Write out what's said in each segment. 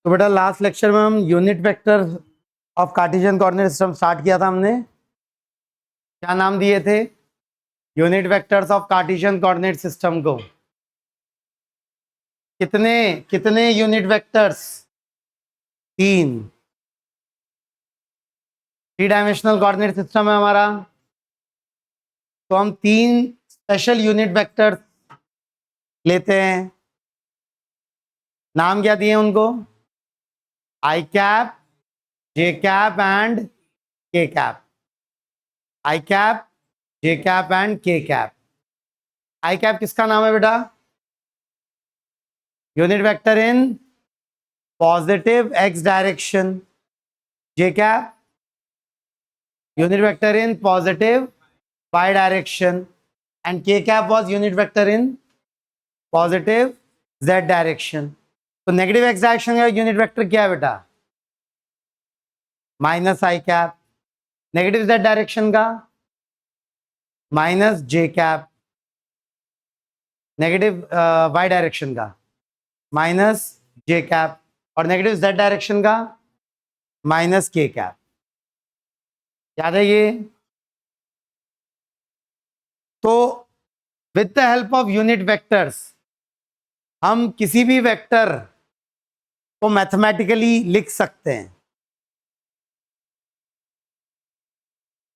तो बेटा last lecture में हम unit vector of Cartesian coordinate system start किया था हमने। क्या नाम दिए थे unit vectors of Cartesian coordinate system को? कितने कितने यूनिट वेक्टर्स? तीन। थ्री डायमेंशनल कोऑर्डिनेट सिस्टम है हमारा, तो हम तीन स्पेशल यूनिट वेक्टर्स लेते हैं। नाम क्या दिए उनको? आई कैप, जे कैप एंड के cap. I cap, j cap and के कैप। आई कैप किसका नाम है बेटा? Unit vector in positive x direction. J cap unit vector in positive y direction, and k cap was unit vector in positive z direction. तो negative x direction का unit vector क्या है बेटा? Minus i cap. Negative z direction का minus j cap. Negative y direction का minus j cap, और negative z direction का minus k cap. याद है ये? तो with the help of unit vectors हम किसी भी वेक्टर को मैथमेटिकली लिख सकते हैं।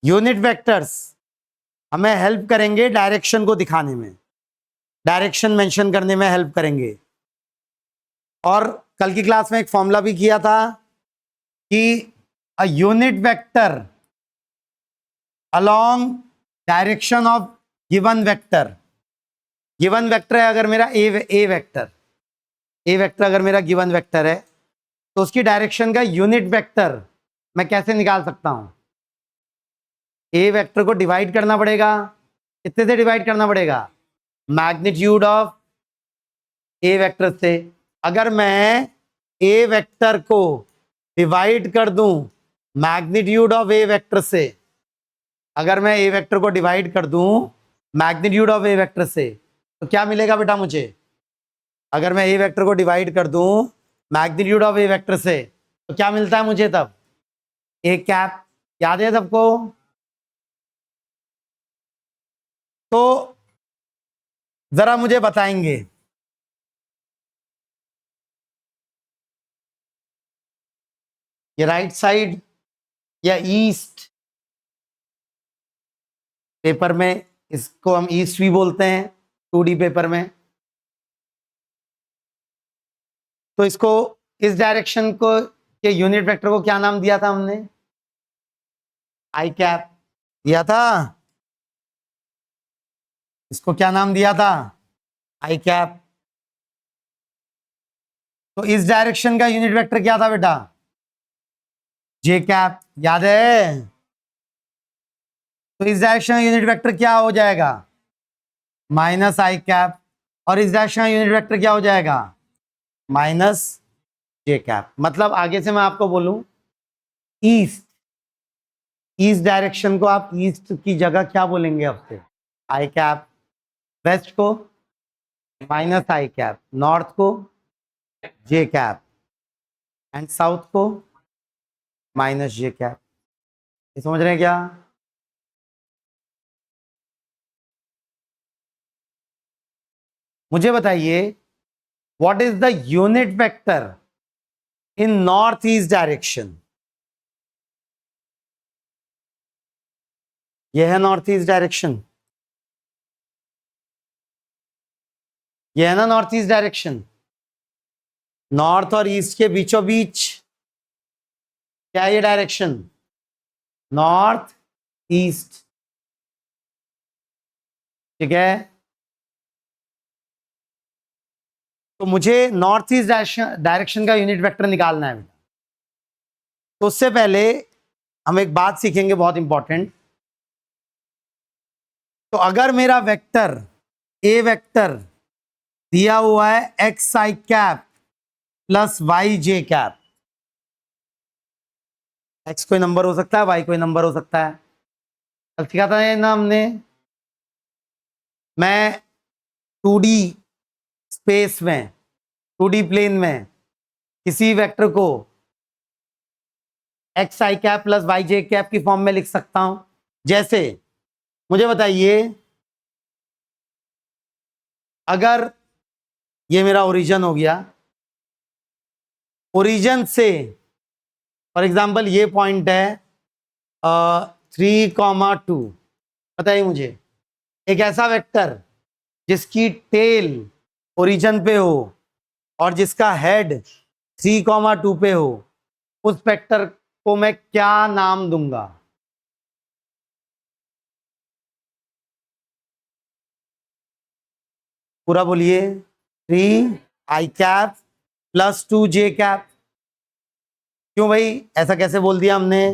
यूनिट वेक्टर्स हमें हेल्प करेंगे डायरेक्शन को दिखाने में, डायरेक्शन मेंशन करने में हेल्प करेंगे। और कल की क्लास में एक फॉर्मूला भी किया था कि अ unit vector along direction of given vector. Given vector है अगर मेरा ए वेक्टर अगर मेरा गिवन वेक्टर है, तो उसकी डायरेक्शन का यूनिट वेक्टर मैं कैसे निकाल सकता हूं? ए वेक्टर को डिवाइड करना पड़ेगा। कितने से डिवाइड करना पड़ेगा? मैग्नीट्यूड ऑफ ए वेक्टर से। अगर मैं ए वेक्टर को डिवाइड कर दूं मैग्नीट्यूड ऑफ ए वेक्टर से, अगर मैं ए वेक्टर को डिवाइड कर दूं मैग्नीट्यूड ऑफ ए वेक्टर से, तो क्या मिलेगा बेटा मुझे? अगर मैं ए वेक्टर को डिवाइड कर दूं मैग्नीट्यूड ऑफ ए वेक्टर से, तो क्या मिलता है मुझे तब? A cap. याद है सबको? तो जरा मुझे बताएंगे, ये राइट साइड या ईस्ट? पेपर में इसको हम ईस्ट भी बोलते हैं, 2D पेपर में। तो इसको, इस डायरेक्शन को के यूनिट वेक्टर को क्या नाम दिया था हमने? आई कैप दिया था। इसको क्या नाम दिया था? आई कैप। तो इस डायरेक्शन का यूनिट वेक्टर क्या था बेटा? जे कैप। याद है? तो इस डायरेक्शन का यूनिट वेक्टर क्या हो जाएगा? Minus i cap. और इस डायरेक्शन का यूनिट वेक्टर क्या हो जाएगा? Minus j cap. मतलब आगे से मैं आपको बोलूं, ईस्ट, ईस्ट डायरेक्शन को आप ईस्ट की जगह क्या बोलेंगे आपसे? आई कैप। वेस्ट को माइनस आई कैप, नॉर्थ को जे कैप, एंड साउथ को माइनस जे कैप। ये समझ रहे हैं क्या? मुझे बताइए, what is the unit vector in north east direction? यह है नॉर्थ ईस्ट डायरेक्शन, यह है ना नॉर्थ ईस्ट डायरेक्शन। नॉर्थ और ईस्ट के बीचों बीच क्या है ये डायरेक्शन? North east. ठीक है? तो मुझे नॉर्थ ईस्ट डायरेक्शन का यूनिट वेक्टर निकालना है। तो उससे पहले हम एक बात सीखेंगे बहुत इंपॉर्टेंट। तो अगर मेरा वेक्टर ए वेक्टर दिया हुआ है एक्स आई कैप प्लस वाई जे कैप, एक्स कोई नंबर हो सकता है, वाई कोई नंबर हो सकता है। कल सीखा था ना हमने। मैं 2D स्पेस में, 2D प्लेन में किसी वेक्टर को एक्स आई कैप प्लस वाई जे कैप की फॉर्म में लिख सकता हूं। जैसे मुझे बताइए, अगर ये मेरा ओरिजिन हो गया, ओरिजिन से फॉर एग्जांपल ये पॉइंट है 3,2, बताइए मुझे एक ऐसा वेक्टर जिसकी टेल ओरिजिन पे हो और जिसका हेड 3,2 पे हो, उस वेक्टर को मैं क्या नाम दूंगा? पूरा बोलिए। 3 i cap plus 2 j cap. क्यों भाई ऐसा कैसे बोल दिया हमने?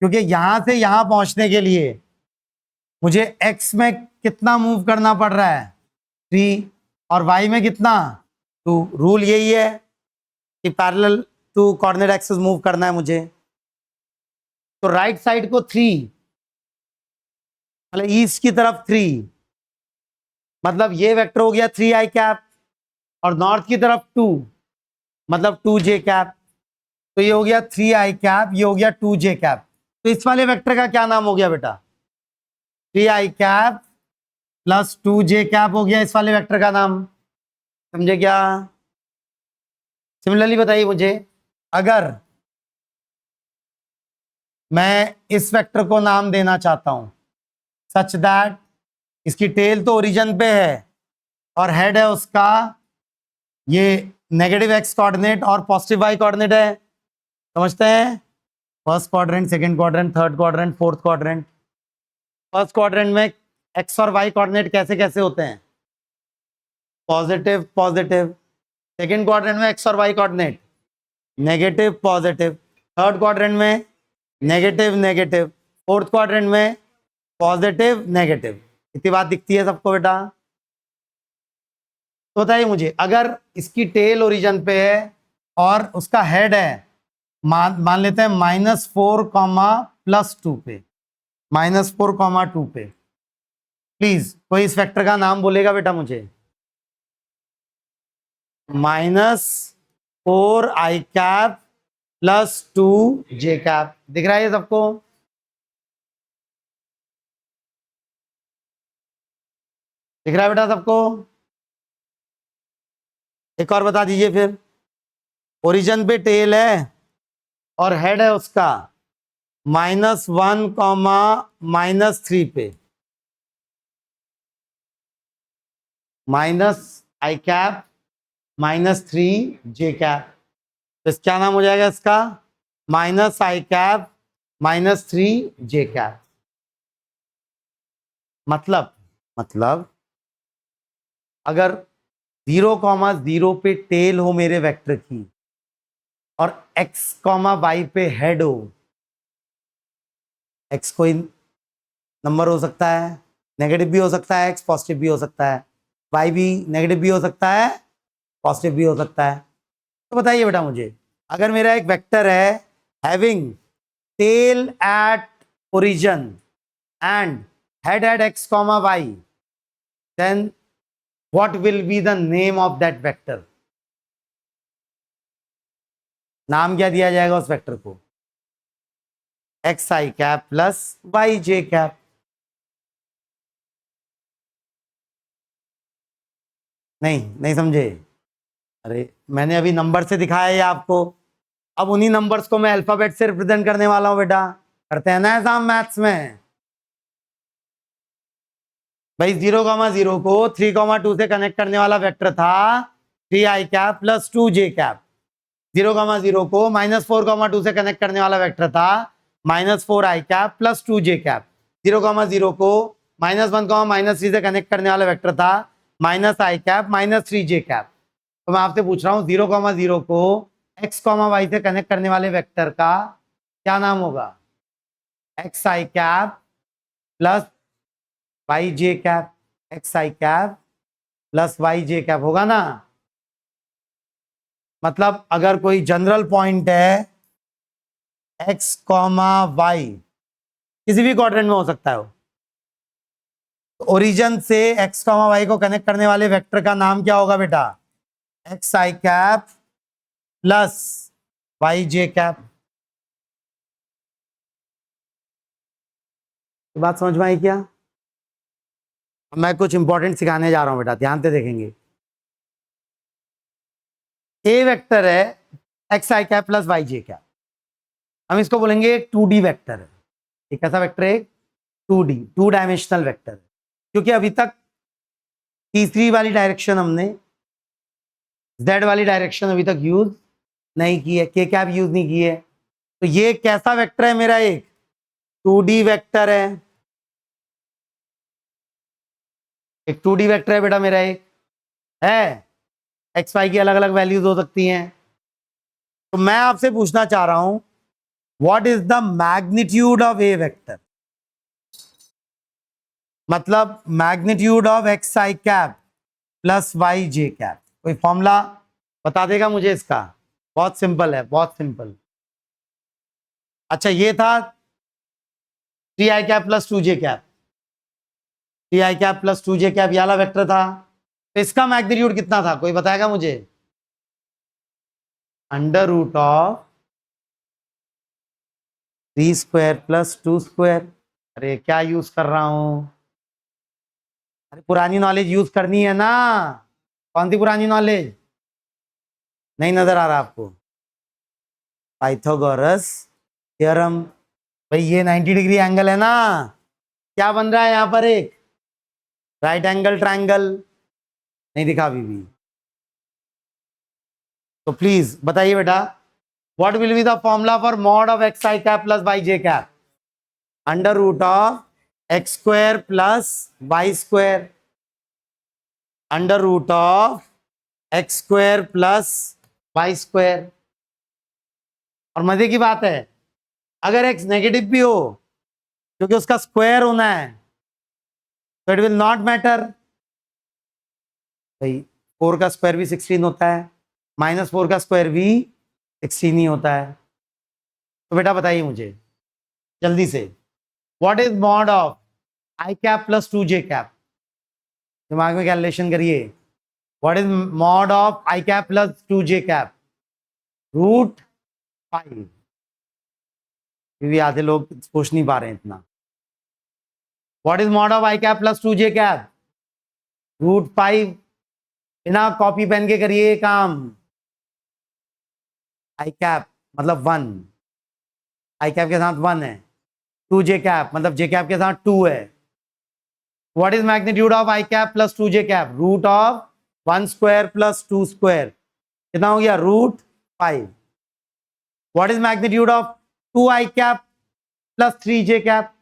क्योंकि यहां से यहां पहुंचने के लिए मुझे x में कितना मूव करना पड़ रहा है? 3, और y में कितना? 2। रूल यही है कि parallel to coordinate axis move करना है मुझे। तो राइट साइड को 3, मतलब ईस्ट की तरफ 3, मतलब ये वेक्टर हो गया 3 i कैप, और नॉर्थ की तरफ 2, मतलब 2 j कैप। तो ये हो गया 3 i कैप, ये हो गया 2 j कैप। तो इस वाले वेक्टर का क्या नाम हो गया बेटा? 3 i cap plus 2 j cap हो गया इस वाले वेक्टर का नाम। समझे क्या? सिमिलरली बताइए मुझे, अगर मैं इस वेक्टर को नाम देना चाहता हूं सच दैट इसकी टेल तो ओरिजिन पे है और हेड है उसका ये नेगेटिव x कोऑर्डिनेट और पॉजिटिव y कोऑर्डिनेट है, समझते हैं? First quadrant, second quadrant, third quadrant, fourth quadrant. First quadrant में x और y कोऑर्डिनेट कैसे कैसे होते हैं? Positive positive. सेकंड क्वाड्रेंट में x और y coordinate negative positive. Third quadrant में नेगेटिव नेगेटिव। फोर्थ क्वाड्रेंट में पॉजिटिव नेगेटिव। इतनी बात दिखती है सबको बेटा? तो बताइए मुझे, अगर इसकी टेल ओरिजिन पे है और उसका हेड है मान लेते हैं -4, +2 पे, -4, 2 पे, प्लीज कोई इस वेक्टर का नाम बोलेगा बेटा मुझे? -4 i cap plus 2 j cap. दिख रहा है ये सबको? दिख रहा है बेटा सबको? एक और बता दीजिए फिर। ओरिजिन पे टेल है और हेड है उसका -1, -3 पे, -i कैप -3 j कैप। तो क्या नाम हो जाएगा इसका? -i cap -3 j cap. मतलब अगर 0,0 पे टेल हो मेरे वेक्टर की और x, y पे हेड हो, x कोई नंबर हो सकता है, नेगेटिव भी हो सकता है, x पॉजिटिव भी हो सकता है, y भी नेगेटिव भी हो सकता है, पॉजिटिव भी हो सकता है। तो बताइए बेटा मुझे, अगर मेरा एक वेक्टर है having tail at origin and head at x, y, then what will be the name of that vector? नाम क्या दिया जाएगा उस वेक्टर को? xi cap plus yj cap. नहीं समझे? अरे मैंने अभी नंबर से दिखाया है आपको, अब उन्हीं नंबर्स को मैं अल्फाबेट से रिप्रेजेंट करने वाला हूं बेटा। करते हैं ना ऐसा हम मैथ्स में? भाई 0,0 को 3,2 से कनेक्ट करने वाला वेक्टर था 3 i cap plus 2 j cap. 0,0 को -4,2 से कनेक्ट करने वाला वेक्टर था -4 i cap plus 2 j cap. 0,0 को -1, -3 से कनेक्ट करने वाला वेक्टर था -i कैप -3 j कैप। तो मैं आपसे पूछ रहा हूं 0,0 को x, y से कनेक्ट करने वाले वेक्टर का क्या नाम होगा? xi cap plus yj cap. xi cap plus yj cap होगा ना? मतलब अगर कोई जनरल पॉइंट है x, y, किसी भी क्वाड्रेंट में हो सकता है, ओरिजिन से x, y को कनेक्ट करने वाले वेक्टर का नाम क्या होगा बेटा? xi कैप प्लस वाई जे कैप। बात समझ में आई क्या? मैं कुछ इंपॉर्टेंट सिखाने जा रहा हूं बेटा, ध्यान से देखेंगे। ए वेक्टर है एक्स आई कैप प्लस वाई जे कैप, हम इसको बोलेंगे 2D वेक्टर है। एक कैसा वेक्टर है? 2D, 2 डायमेंशनल वेक्टर है। क्योंकि अभी तक तीसरी वाली डायरेक्शन हमने, जेड वाली डायरेक्शन अभी तक यूज नहीं की है, के कैप यूज नहीं की है। तो ये कैसा वेक्टर है मेरा? एक 2D वेक्टर है, एक 2D वेक्टर है बेटा मेरा, एक है। एक्स वाई की अलग अलग वैल्यूज हो सकती हैं। तो मैं आपसे पूछना चाह रहा हूं, what is the magnitude of a vector? मतलब magnitude of x I cap plus Y J cap. कोई फॉर्मूला बता देगा मुझे इसका? बहुत सिंपल है, बहुत सिंपल। अच्छा, ये था 3i cap plus 2j cap, 3i cap plus 2j cap, ये वाला वेक्टर था। तो इसका मैग्नीट्यूड कितना था, कोई बताएगा मुझे? Under root of 3 square plus 2 square. अरे क्या यूज कर रहा हूं? अरे पुरानी नॉलेज यूज करनी है ना। कौन सी पुरानी नॉलेज? नहीं नजर आ रहा आपको? Pythagoras theorem. भाई ये 90 डिग्री एंगल है ना, क्या बन रहा है यहां पर? एक राइट एंगल ट्रायंगल। नहीं दिखा अभी भी? तो प्लीज बताइए बेटा, what will be the formula for mod of x I cap plus Y J cap? Under root of x square plus y square, under root of x square plus y square. और मजे की बात है, अगर x negative भी हो, क्योंकि उसका स्क्वायर होना है, तो इट विल नॉट मैटर। भाई 4 का स्क्वायर भी 16 होता है, -4 का स्क्वायर भी 16 ही होता है। तो बेटा बताइए मुझे जल्दी से, what is mod of i cap plus 2j cap? दिमाग में कैलकुलेशन करिए। What is mod of i cap plus 2j cap? √5। क्योंकि आधे लोग पूछ नहीं पा रहे हैं इतना। What is mod of i cap plus 2j cap? √5। बिना कॉपी पेन के करिए ये काम। आई कैप मतलब 1, आई कैप के साथ 1 है। 2j कैप मतलब जे कैप के साथ 2 है। What is magnitude of i cap plus 2j cap? Root of 1 square plus 2 square, कितना हो गया? √5। What is magnitude of 2i cap plus 3j cap?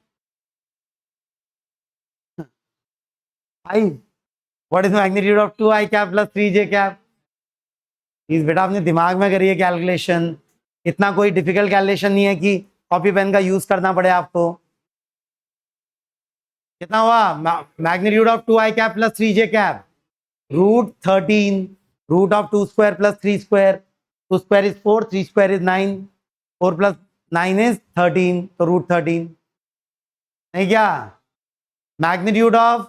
5। What is magnitude of 2i cap plus 3j cap? Please बेटा अपने दिमाग में करिए calculation, इतना कोई डिफिकल्ट कैलकुलेशन नहीं है कि कॉपी पेन का यूज करना पड़े आपको। कितना हुआ magnitude of 2i cap plus 3j cap? √13। Root of 2 square plus 3 square, 2 square is 4, 3 square is 9, 4 plus 9 is 13, तो √13। नहीं क्या? Magnitude of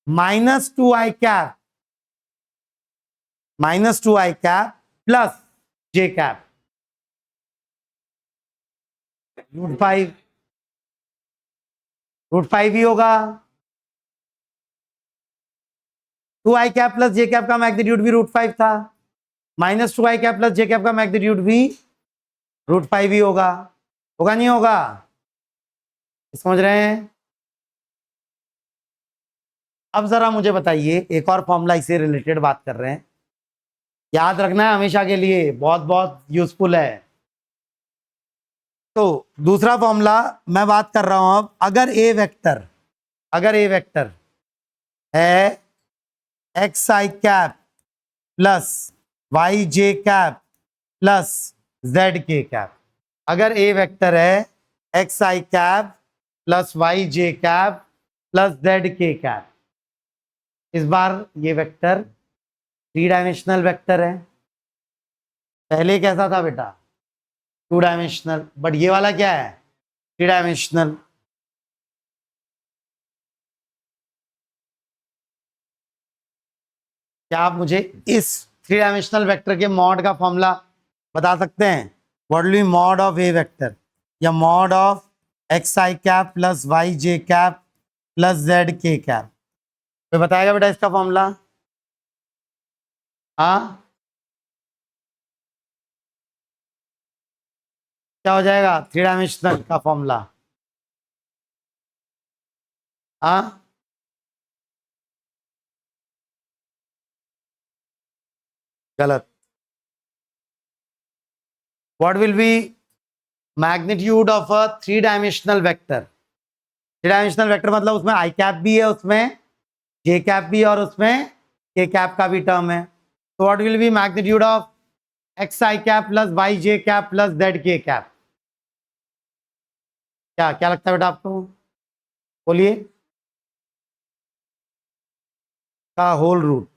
-2i cap, -2i cap plus j cap? √5। √5 ही होगा। 2i cap plus j cap का magnitude भी √5 था, -2i cap plus j cap का magnitude भी √5 ही होगा। होगा नहीं होगा? समझ रहे हैं? अब जरा मुझे बताइए, एक और फॉर्मूला इससे रिलेटेड बात कर रहे हैं, याद रखना है हमेशा के लिए, बहुत बहुत यूजफुल है। तो दूसरा फॉर्मूला मैं बात कर रहा हूं अब, अगर ए वेक्टर है एक्स आई कैप प्लस वाई जे कैप प्लस जेड के कैप। अगर ए वेक्टर है एक्स आई कैप प्लस वाई जे कैप प्लस जेड के कैप, इस बार ये वेक्टर 3 डायमेंशनल वेक्टर है। पहले कैसा था बेटा? 2 डायमेंशनल, बट ये वाला क्या है? 3 डायमेंशनल। क्या आप मुझे इस 3 डायमेंशनल वेक्टर के मॉड का फॉर्मूला बता सकते हैं? What will be mod of a vector या mod of x I cap plus Y J cap plus Z के कैप? कोई बताएगा बेटा इसका फॉर्मूला? हाँ, क्या हो जाएगा थ्री डायमेंशनल का फॉर्मूला? हाँ, गलत। What will be magnitude of a three dimensional vector? Three dimensional vector मतलब उसमें आई कैप भी है, उसमें जे कैप भी है और उसमें के कैप का भी टर्म है। तो what will be magnitude of x I cap plus Y J cap plus Z के कैप? क्या क्या लगता है बेटा आपको? बोलिए। का होल रूट।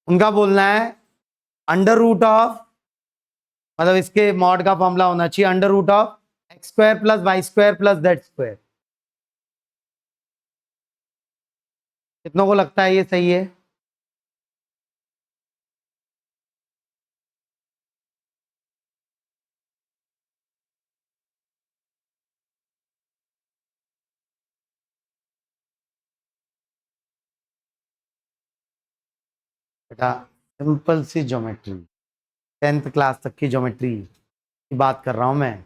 उनका बोलना है अंडर रूट ऑफ, मतलब इसके मॉड का फॉर्मूला होना चाहिए under root of x square plus y square plus z square. कितनों को लगता है ये सही है? बेटा सिंपल सी ज्योमेट्री, 10th क्लास तक की ज्योमेट्री की बात कर रहा हूं मैं।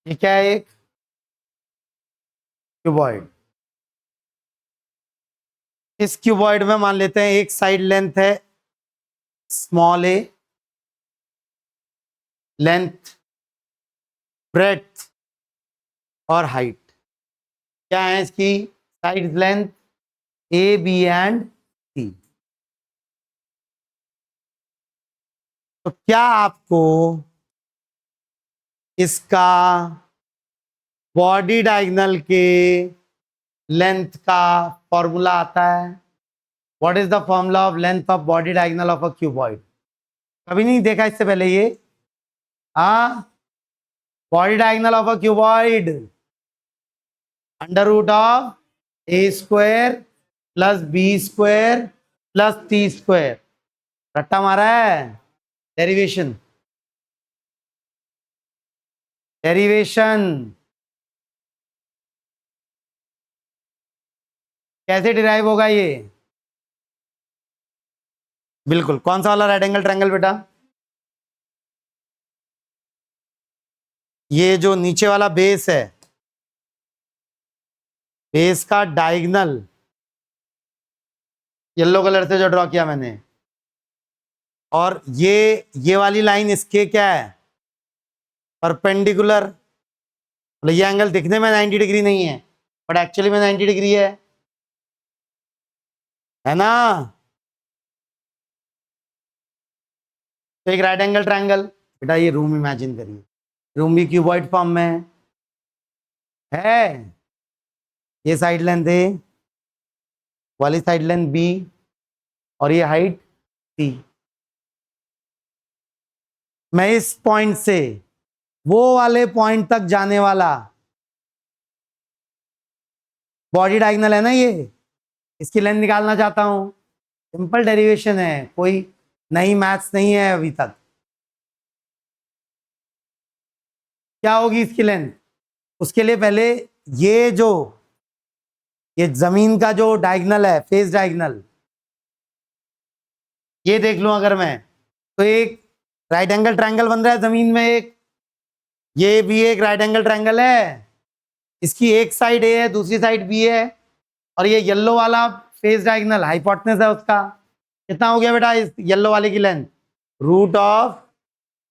ये क्या है? एक क्यूबॉइड। इस क्यूबॉइड में मान लेते हैं एक साइड लेंथ है स्मॉल ए, लेंथ, ब्रेड्थ और हाइट। क्या है इसकी side length? A b and c. तो क्या आपको इसका बॉडी डायगोनल के लेंथ का फॉर्मूला आता है? What is the formula of length of body diagonal of a cuboid? कभी नहीं देखा इससे पहले ये? हाँ, body diagonal of a cuboid under root of a square plus b square plus t square. रट्टा मारा है? डेरिवेशन, डेरिवेशन कैसे डिराइव होगा ये? बिल्कुल। कौन सा वाला राइट एंगल ट्रायंगल बेटा? ये जो नीचे वाला बेस है, बेस का डायगोनल येलो कलर से जो ड्रॉ किया मैंने, और ये वाली लाइन इसके क्या है? परपेंडिकुलर। मतलब ये एंगल दिखने में 90 डिग्री नहीं है बट एक्चुअली में 90 डिग्री है ना? तो एक राइट एंगल ट्रायंगल। बेटा ये रूम इमेजिन करिए, रूम भी क्यूबॉइड फॉर्म में है। ये साइड लेंथ ए, वाली साइड लेंथ बी और ये हाइट सी। मैं इस पॉइंट से वो वाले पॉइंट तक जाने वाला बॉडी डायगोनल है ना, ये इसकी लेंथ निकालना चाहता हूं। सिंपल डेरिवेशन है, कोई नई मैथ्स नहीं है अभी तक। क्या होगी इसकी लेंथ? उसके लिए पहले ये जो ये जमीन का जो डायगोनल है, फेस डायगोनल, ये देख लूं अगर मैं, तो एक राइट एंगल ट्रायंगल बन रहा है जमीन में एक। ये भी एक राइट एंगल ट्रायंगल है, इसकी एक साइड ए है दूसरी साइड बी है, और ये येलो वाला फेस डायगोनल हाइपोटेनस है उसका। कितना हो गया बेटा इस येलो वाले की length? Root of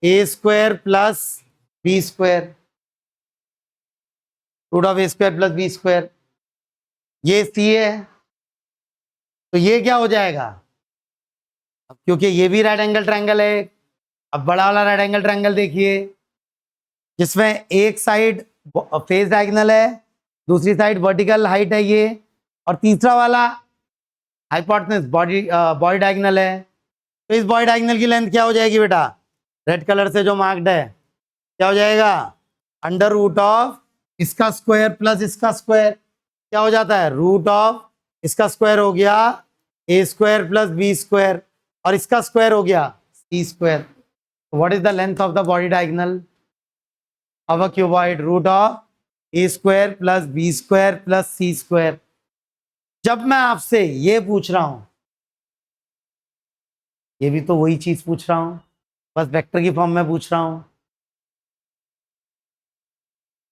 a square plus b square, root of a square plus b square. ये सी है, तो ये क्या हो जाएगा? अब क्योंकि ये भी राइट एंगल ट्रायंगल है, अब बड़ा वाला राइट एंगल ट्रायंगल देखिए, जिसमें एक साइड फेस डायगोनल है, दूसरी साइड वर्टिकल हाइट है ये, और तीसरा वाला हाइपोटेनस बॉडी डायगोनल है, तो इस बॉडी डायगोनल की लेंथ क्या हो जाएगी बेटा, रेड कलर से जो मार्क्ड है, क्या हो जाएगा, अंडर रूट ऑफ इसका स्क्वायर प्लस इसका स्क्वायर, क्या हो जाता है, रूट ऑफ इसका स्क्वायर हो गया a square plus b square, और इसका स्क्वायर हो गया c square. What is the length of the body diagonal of a cuboid, root of a square plus b square plus c square. जब मैं आपसे ये पूछ रहा हूं, ये भी तो वही चीज पूछ रहा हूं, बस वेक्टर की फॉर्म में पूछ रहा हूं.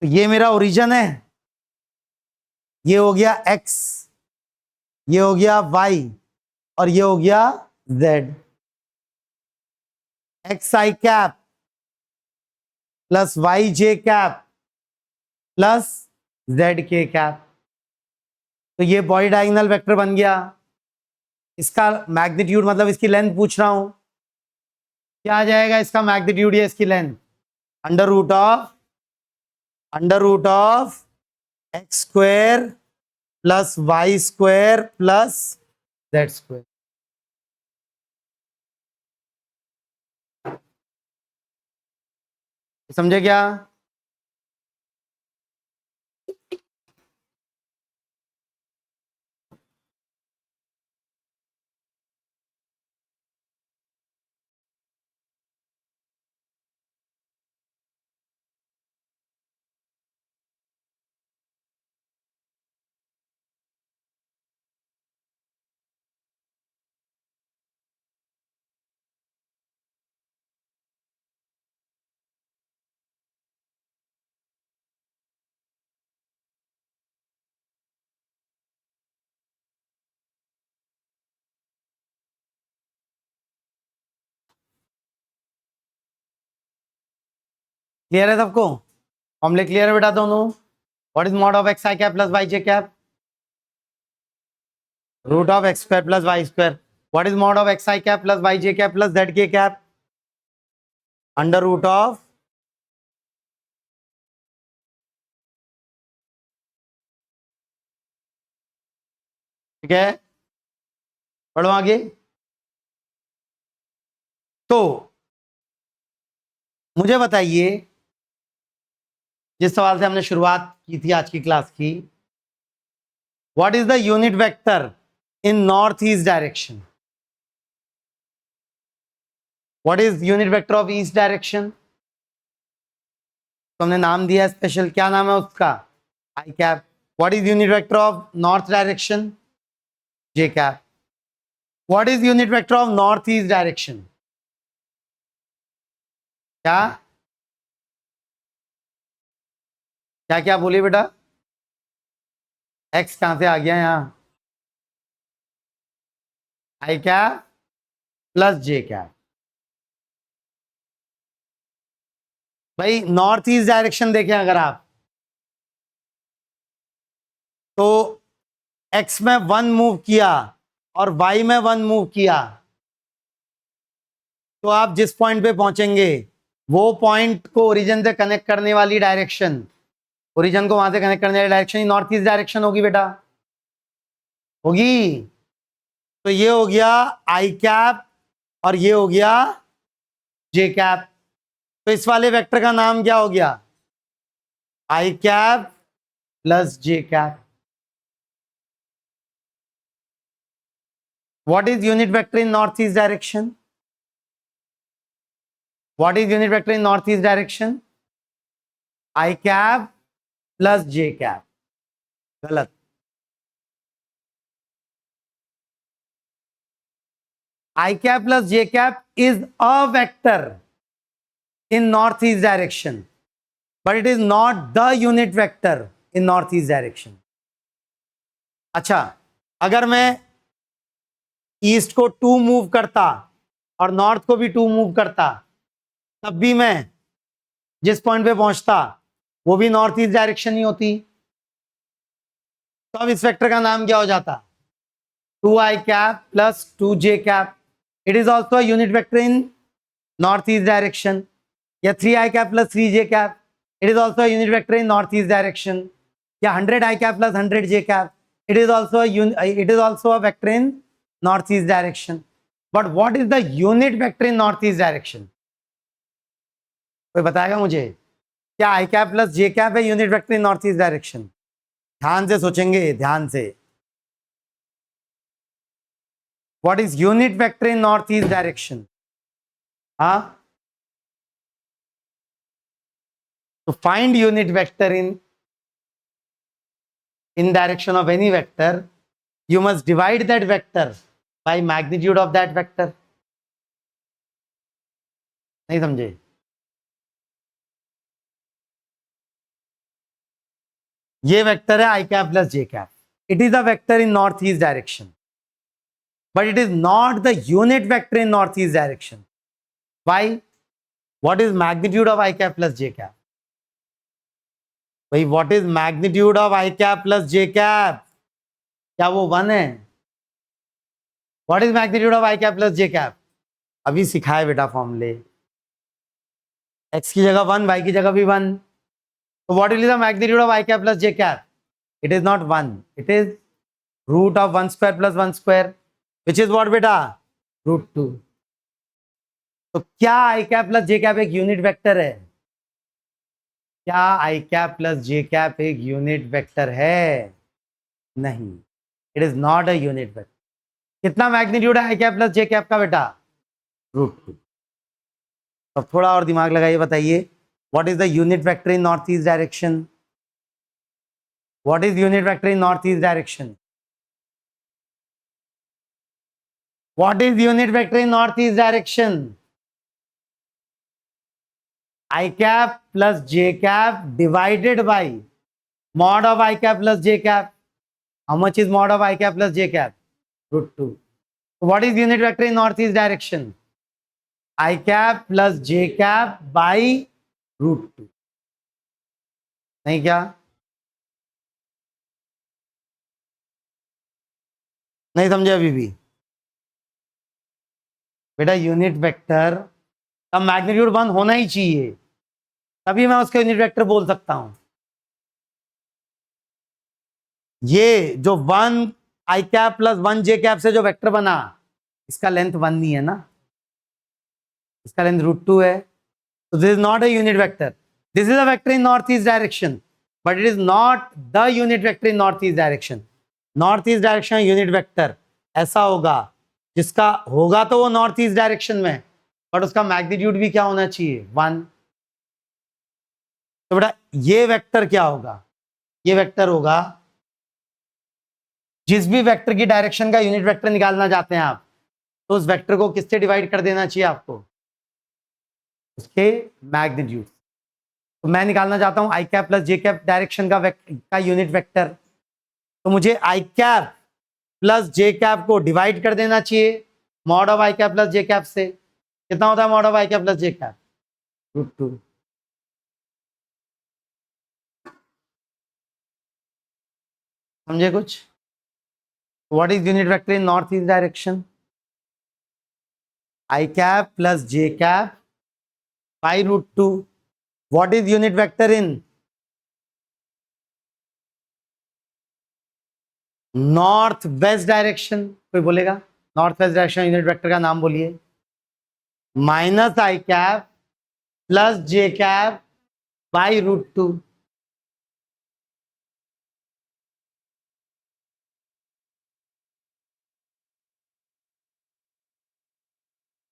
तो ये मेरा ओरिजिन है, ये हो गया x, ये हो गया y, और ये हो गया z. एक्स आई कैप प्लस वाई जे कैप प्लस जेड के कैप. तो ये बॉडी डायगोनल वेक्टर बन गया. इसका मैग्नीट्यूड मतलब इसकी लेंथ पूछ रहा हूं, क्या आ जाएगा इसका मैग्नीट्यूड या इसकी length, under root of x square plus y square plus z square. समझे क्या? क्लियर है सबको? फॉर्मूले क्लियर है बेटा दोनों? What is mod of x I cap plus Y J cap, root of x square plus y square. What is mod of x I cap plus Y J cap plus Z के cap, under root of ठीक है. पढ़ो आगे. तो मुझे बताइए, जिस सवाल से हमने शुरुआत की थी आज की क्लास की, what is the unit vector in north east direction, what is unit vector of east direction. तो हमने नाम दिया स्पेशल, क्या नाम है उसका, i cap. What is unit vector of north direction, j cap. What is unit vector of north east direction, क्या क्या क्या बोलिए बेटा, एक्स कहां से आ गया यहां, आई कैप प्लस जे कैप. भाई नॉर्थ ईस्ट डायरेक्शन देखें अगर आप, तो एक्स में 1 मूव किया और वाई में 1 मूव किया, तो आप जिस पॉइंट पे पहुंचेंगे वो पॉइंट को ओरिजिन से कनेक्ट करने वाली डायरेक्शन, ओरिजिन को वहां से कनेक्ट करने वाली डायरेक्शन ही नॉर्थ ईस्ट डायरेक्शन होगी बेटा, होगी. तो ये हो गया आई कैप और ये हो गया जे कैप. तो इस वाले वेक्टर का नाम क्या हो गया, i cap plus j cap. What is unit vector in north east direction, what is unit vector in north east direction, i cap plus j cap. गलत. I cap plus j cap is a vector in northeast direction, but it is not the unit vector in northeast direction. अच्छा, अगर मैं east को 2 move करता और north को भी 2 move करता, तब भी मैं जिस पॉइंट पे पहुंचता वो भी नॉर्थ ईस्ट डायरेक्शन ही होती. तो अब इस वेक्टर का नाम क्या हो जाता, 2i cap plus 2j cap. It is also unit vector in north east direction. या 3i cap plus 3j cap, it is also unit vector in north east direction. या 100i cap plus 100j cap, It is also a vector in northeast direction. But what is the unit vector in northeast direction? कोई बताएगा मुझे? क्या आई cap plus j cap है unit vector in north east direction? ध्यान से सोचेंगे, ध्यान से. What is unit vector in north east direction? हाँ, to find unit vector in direction of any vector, you must divide that vector by magnitude of that vector. नहीं समझे? ये vector है i cap plus j cap. It is a vector in north east direction, but it is not the unit vector in northeast direction. Why? What is magnitude of I cap plus j cap? भाई what is magnitude of I cap plus j cap? क्या वो 1 है? What is magnitude of I cap plus j cap? अभी सिखाए बेटा फॉर्मूले. x की जगह 1, y की जगह भी 1. So what will be the magnitude of I cap plus j cap? It is not 1. It is root of 1 square plus 1 square. Which is what बेटा? रूट 2. तो क्या आई कैप प्लस जे कैप एक unit vector है? क्या आई cap plus j cap एक unit vector है? नहीं, it is not a unit vector. कितना मैग्नीट्यूड है i cap plus j cap का बेटा? रूट 2. अब थोड़ा और दिमाग लगाइए, बताइए what is the unit vector in north east direction? What is unit vector in north east direction? What is unit vector in northeast direction? I cap plus j cap divided by mod of I cap plus j cap. How much is mod of I cap plus j cap? Root 2. So what is unit vector in northeast direction? I cap plus j cap by root 2. नहीं क्या? नहीं समझे अभी भी? बेटा unit vector का magnitude 1 होना ही चाहिए, तभी मैं उसका यूनिट वेक्टर बोल सकता हूं. ये जो 1 आई कैप प्लस 1 जे कैप से जो वेक्टर बना, इसका लेंथ 1 नहीं है ना, इसका लेंथ रूट 2 है. तो this is not a unit vector. This is a vector in north east direction, but it is not the unit vector in north east direction. North east direction unit vector ऐसा होगा जिसका होगा तो वो north east direction में, but उसका magnitude भी क्या होना चाहिए? 1. तो बेटा ये वेक्टर क्या होगा? ये वेक्टर होगा, जिस भी वेक्टर की डायरेक्शन का यूनिट वेक्टर निकालना चाहते हैं आप, तो उस वेक्टर को किससे डिवाइड कर देना चाहिए आपको? उसके मैग्नीट्यूड. तो मैं निकालना चाहता हूं i cap plus j cap direction का यूनिट वेक्टर, तो मुझे i cap plus j cap को डिवाइड कर देना चाहिए mod of i cap plus j cap से. कितना होता है mod of i cap plus j cap? Root 2. समझे कुछ? What is unit vector in north east direction? I cap plus j cap by root 2. What is unit vector in north west direction? कोई बोलेगा north west direction unit vector का नाम बोलिए. Minus i cap plus j cap by root 2.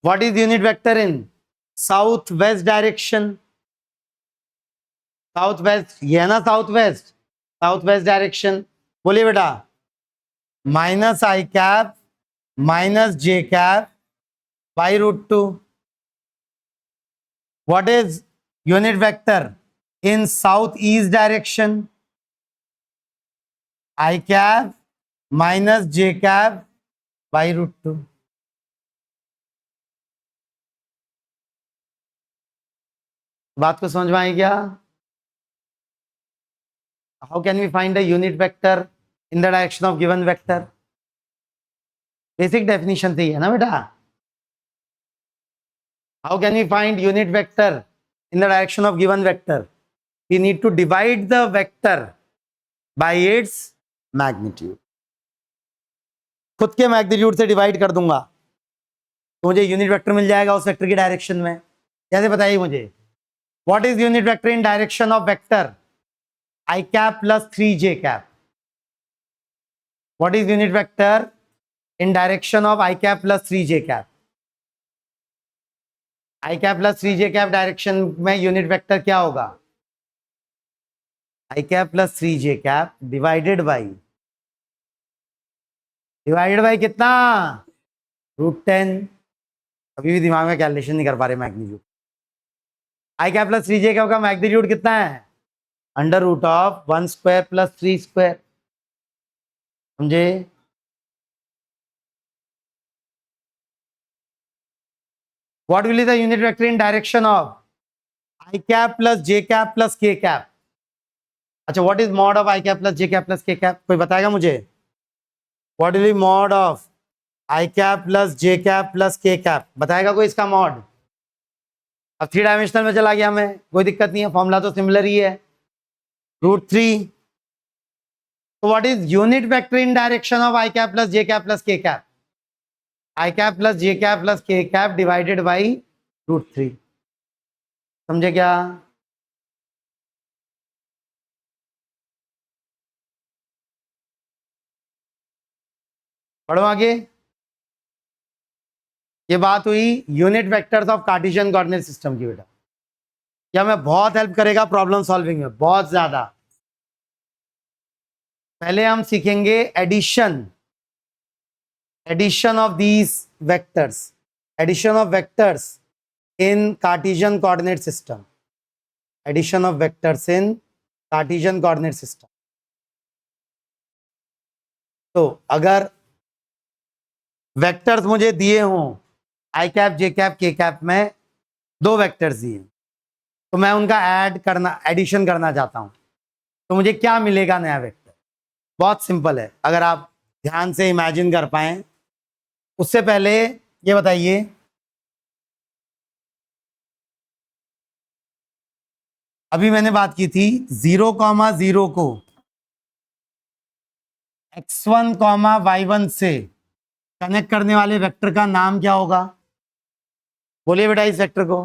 What is unit vector in south waste direction? South west, ये है ना south west. साउथ waste डायरेक्शन बोलिए बेटा. Minus i cap minus j cap by root 2. What is unit vector in south east direction? I cap minus j cap by root 2. बात को समझ में आई क्या? How can we find a unit vector in the direction of given vector? Basic definition थी है ना बेटा. How can we find unit vector in the direction of given vector? We need to divide the vector by its magnitude. खुद के magnitude से divide कर दूंगा तो मुझे यूनिट वेक्टर मिल जाएगा उस वेक्टर की डायरेक्शन में। कैसे बताइए मुझे, what is unit vector in direction of vector i cap plus 3j cap? What is unit vector in direction of i cap plus 3j cap? I cap plus 3j cap direction में unit vector क्या होगा? I cap plus 3j cap divided by कितना? √10। अभी भी दिमाग में calculation नहीं कर पा रहे मैग्नीट्यूड। आई कैप प्लस 3j कैप का मैग्नीट्यूड कितना है? √1² प्लस 3²। समझे? What will be the unit vector in direction of I cap plus j cap plus k cap? अच्छा, what is mod of I cap plus j cap plus k cap? कोई बताएगा मुझे? What will be mod of I cap plus j cap plus k cap? बताएगा कोई इसका mod? अब 3 dimensional में चला गया मैं, कोई दिक्कत नहीं है, फॉर्मूला तो सिमिलर ही है, √3। तो what is unit vector in direction of I cap plus j cap plus k cap? I cap plus j cap plus k cap divided by √3। समझे क्या? पढ़ो आगे। ये बात हुई unit vectors of Cartesian coordinate system की। बेटा ये हमें बहुत हेल्प करेगा प्रॉब्लम सॉल्विंग में, बहुत ज्यादा। पहले हम सीखेंगे addition of these vectors, addition of vectors in Cartesian coordinate system, addition of vectors in Cartesian coordinate system. तो अगर वेक्टर्स मुझे दिए हों i cap j cap k cap में 2 वेक्टर्स दिए, तो मैं उनका एडिशन करना चाहता हूं, तो मुझे क्या मिलेगा नया वेक्टर? बहुत सिंपल है, अगर आप ध्यान से इमेजिन कर पाए। उससे पहले ये बताइए, अभी मैंने बात की थी 0,0 को x1, y1 से कनेक्ट करने वाले वेक्टर का नाम क्या होगा? बोलिए बेटा इस वेक्टर को।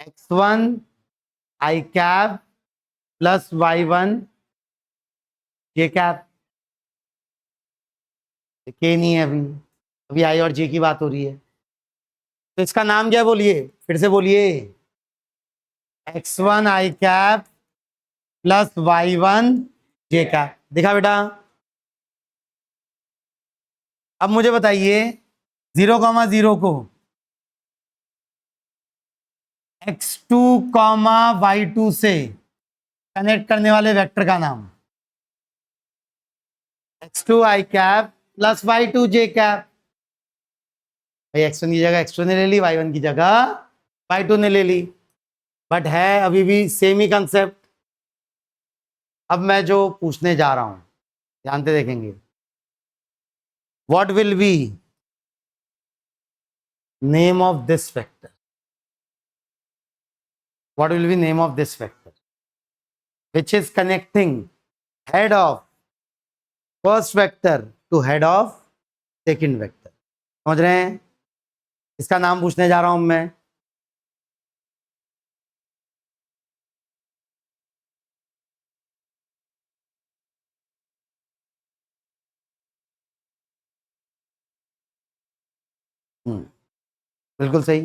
x1 i cap plus y1 J cap. के नहीं है अभी आई और जे की बात हो रही है, तो इसका नाम क्या है? बोलिए, फिर से बोलिए। x1 i cap plus y1 J cap. देखा बेटा? अब मुझे बताइए 0,0 को x2, y2 से कनेक्ट करने वाले वेक्टर का नाम। x2 i cap plus y2 j cap. भाई x1 की जगह x2 ने ले ली, y1 की जगह y2 ने ले ली, बट है अभी भी सेम ही कंसेप्ट। अब मैं जो पूछने जा रहा हूं ध्यान से देखेंगे, what will be name of this vector? What will be name of this vector which is connecting head of first vector to head of second vector? समझ रहे हैं? इसका नाम पूछने जा रहा हूं मैं। बिल्कुल सही,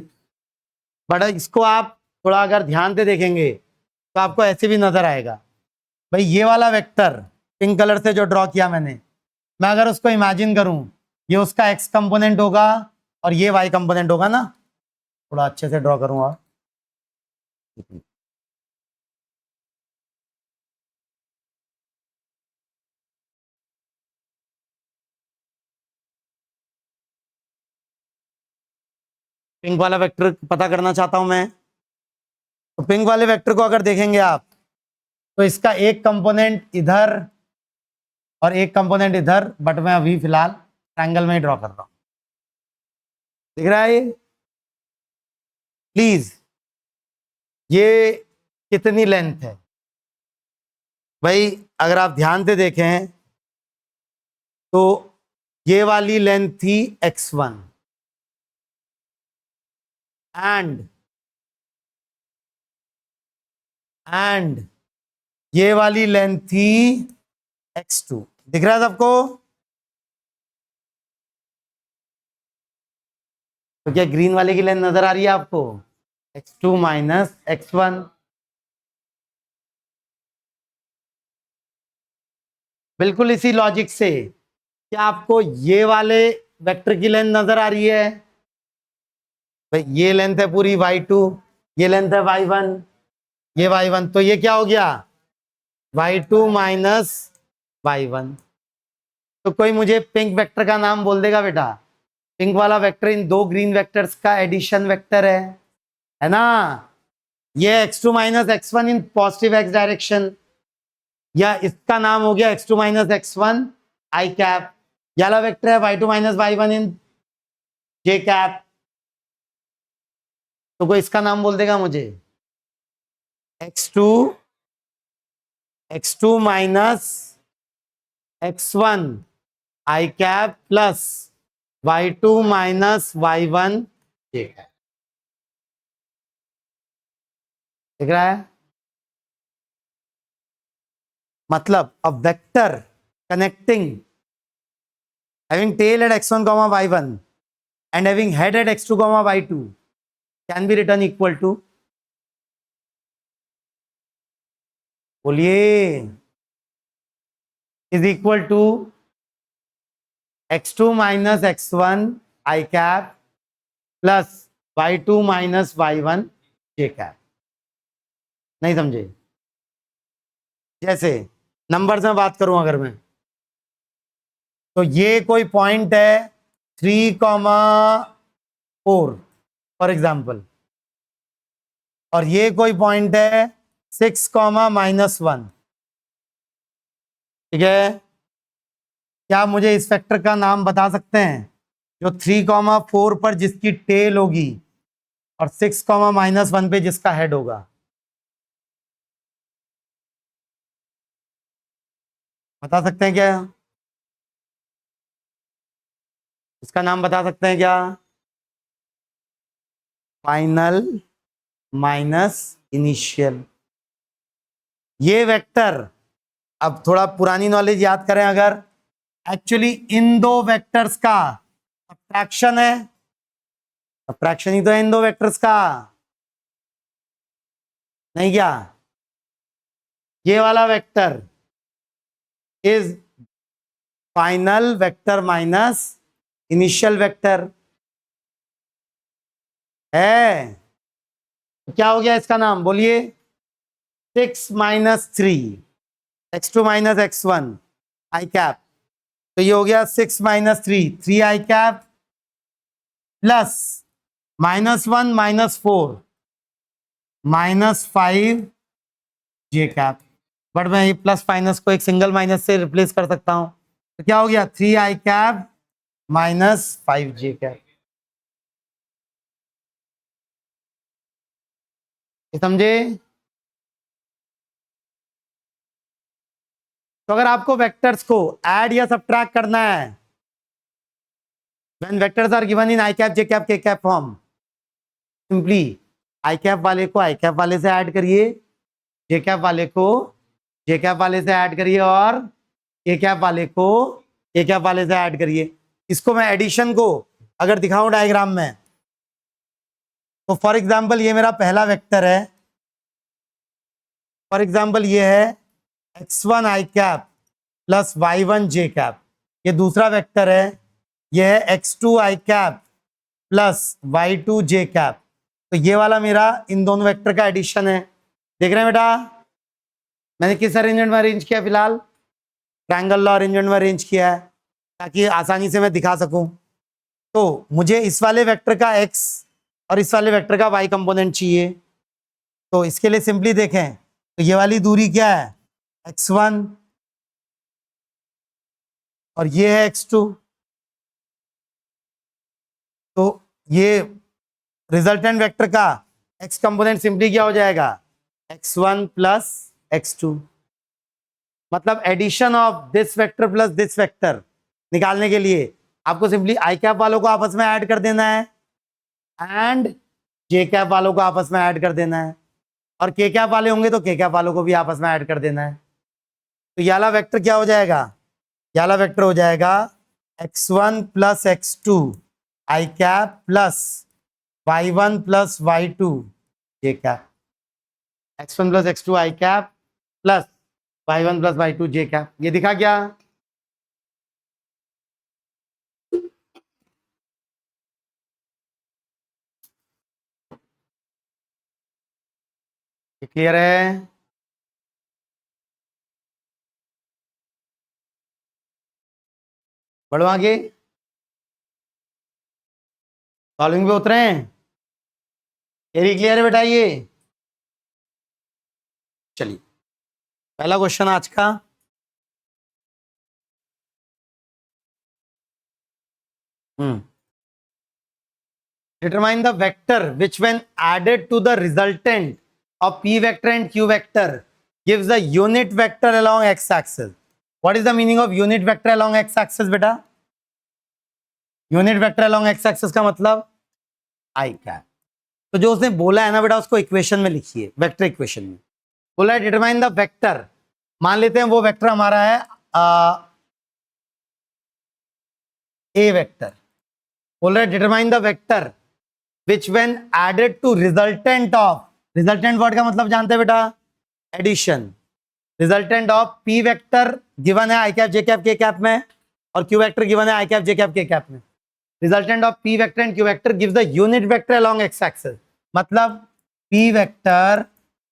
बट इसको आप थोड़ा अगर ध्यान से देखेंगे तो आपको ऐसे भी नजर आएगा। भाई ये वाला वेक्टर पिंक कलर से जो ड्रॉ किया मैंने, मैं अगर उसको इमेजिन करूं, ये उसका एक्स कंपोनेंट होगा और ये वाई कंपोनेंट होगा ना। थोड़ा अच्छे से ड्रॉ करूंगा। पिंक वाला वेक्टर पता करना चाहता हूं मैं, तो पिंक वाले वेक्टर को अगर देखेंगे आप, तो इसका एक कंपोनेंट इधर और एक कंपोनेंट इधर, बट मैं अभी फिलहाल ट्रायंगल में ही ड्रॉ कर रहा हूं। दिख रहा है? प्लीज, ये कितनी लेंथ है? भाई अगर आप ध्यान से देखें तो ये वाली लेंथ थी x1 एंड ये वाली लेंथ थी x2। दिख रहा है सबको? तो क्या ग्रीन वाले की लेंथ नजर आ रही है आपको? x2 minus x1। बिल्कुल इसी लॉजिक से क्या आपको ये वाले वेक्टर की लेंथ नजर आ रही है? भाई ये लेंथ है पूरी y2, ये लेंथ है y1, ये y1, तो ये क्या हो गया? y2 minus y1। तो कोई मुझे पिंक वेक्टर का नाम बोल देगा बेटा? पिंक वाला वेक्टर इन दो ग्रीन वेक्टर्स का एडिशन वेक्टर है ना? ये x2 minus x1 in positive x direction, या इसका नाम हो गया x2 minus x1 i cap. ये वाला वेक्टर है y2 माइनस y1 इन j कैप। तो कोई इसका नाम बोल देगा मुझे? x2 minus x1 i cap plus y2 minus y1 j cap. दिख रहा है? मतलब a vector connecting having tail at x1 comma y1 and having head at x2 comma y2 can be written equal to, बोलिए, is equal to x2 minus x1 I cap plus y2 minus y1 j cap। नहीं समझे? जैसे numbers में बात करूं अगर मैं, तो ये कोई पॉइंट है 3,4 फॉर एग्जाम्पल, और ये कोई पॉइंट है 6,-1। ठीक है? क्या मुझे इस वेक्टर का नाम बता सकते हैं जो 3,4 पर जिसकी टेल होगी और 6,-1 पे जिसका हेड होगा? बता सकते हैं क्या? इसका नाम बता सकते हैं क्या? Final minus initial. ये वेक्टर, अब थोड़ा पुरानी नॉलेज याद करें अगर, एक्चुअली इन दो वेक्टर्स का सब्ट्रैक्शन है। सब्ट्रैक्शन ही तो है इन दो वेक्टर्स का, नहीं क्या? ये वाला vector is final vector minus initial vector है। तो क्या हो गया इसका नाम? बोलिए। 6 minus 3 x2 minus x1 i cap, तो ये हो गया 6 minus 3 i cap plus -1 -4 -5 J cap. But मैं ये प्लस माइनस को एक सिंगल माइनस से रिप्लेस कर सकता हूं, तो क्या हो गया? 3 आई कैप -5 जे कैप। समझे? तो अगर आपको वेक्टर्स को ऐड या सब्ट्रैक्ट करना है, when vectors are given in i cap j cap k cap form, simply i cap वाले को आई कैप वाले से ऐड करिए, जे कैप वाले को जे कैप वाले से ऐड करिए, और के कैप वाले को के कैप वाले से ऐड करिए। इसको मैं एडिशन को अगर दिखाऊं डायग्राम में, तो फॉर एग्जांपल ये मेरा पहला वेक्टर है, फॉर एग्जांपल ये है x1 i cap plus y1 J cap. ये दूसरा वेक्टर है, ये है x2 i cap plus y2 j cap. तो ये वाला मेरा इन दोनों वेक्टर का एडिशन है। देख रहे हैं बेटा? मैंने किस अरेंजमेंट में अरेंज किया? फिलहाल ट्रायंगल लॉ अरेंजमेंट में अरेंज किया है, ताकि आसानी से मैं दिखा सकूं। तो मुझे इस वाले वेक्टर का x और इस वाले वेक्टर का y कंपोनेंट चाहिए। तो इसके लिए सिंपली देखें, तो ये वाली दूरी क्या है? x1, और ये है x2। तो ये रिजल्टेंट वेक्टर का x कंपोनेंट सिंपली क्या हो जाएगा? x1 plus x2। मतलब addition of this vector plus this vector निकालने के लिए आपको सिंपली आई कैप वालों को आपस में ऐड कर देना है एंड जे कैप वालों को आपस में ऐड कर देना है, और के कैप वाले होंगे तो के कैप वालों को भी आपस में ऐड कर देना है। तो ये वाला वेक्टर क्या हो जाएगा, ये वाला वेक्टर हो जाएगा x1 plus x2 i cap plus y1 plus y2 j cap, x1 plus x2 i cap plus y1 plus y2 j cap. ये दिखा क्या? क्लियर है? बढ़ो आगे, सॉल्विंग पे उतरे हैं? एरी क्लियर है बेटा? ये चलिए पहला क्वेश्चन आज का, determine the vector which when added to the resultant of p vector and q vector gives the unit vector along x axis. What is the meaning of unit vector along x axis बेटा? unit vector along x axis का मतलब आई cap. तो जो उसने बोला है ना बेटा, उसको इक्वेशन में लिखिए, वेक्टर इक्वेशन में बोला है डिटरमाइन द वेक्टर। मान लेते हैं वो वेक्टर हमारा है ए वेक्टर। बोल रहा है determine the vector which when added to resultant of, resultant word का मतलब जानते हैं बेटा? Addition. Resultant of p vector given है i cap j cap k cap में, और क्यू वेक्टर गिवन है i cap j cap k cap में। Resultant of p vector and q vector gives the unit vector along x axis. मतलब p vector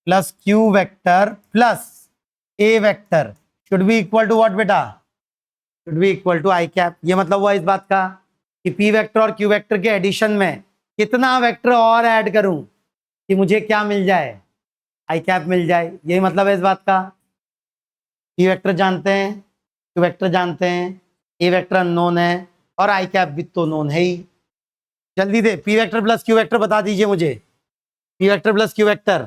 plus q vector plus a vector should be equal to what बेटा? Should be equal to i cap. ये मतलब हुआ इस बात का कि p vector और क्यू वेक्टर के एडिशन में कितना वेक्टर और ऐड करूं कि मुझे क्या मिल जाए? आई कैप मिल जाए। यही मतलब है इस बात का। पी वेक्टर जानते हैं, क्यू वेक्टर जानते हैं, ए वेक्टर अननोन है, और आई कैप भी तो नोन है ही। जल्दी से p vector plus q vector बता दीजिए मुझे। P vector plus q vector,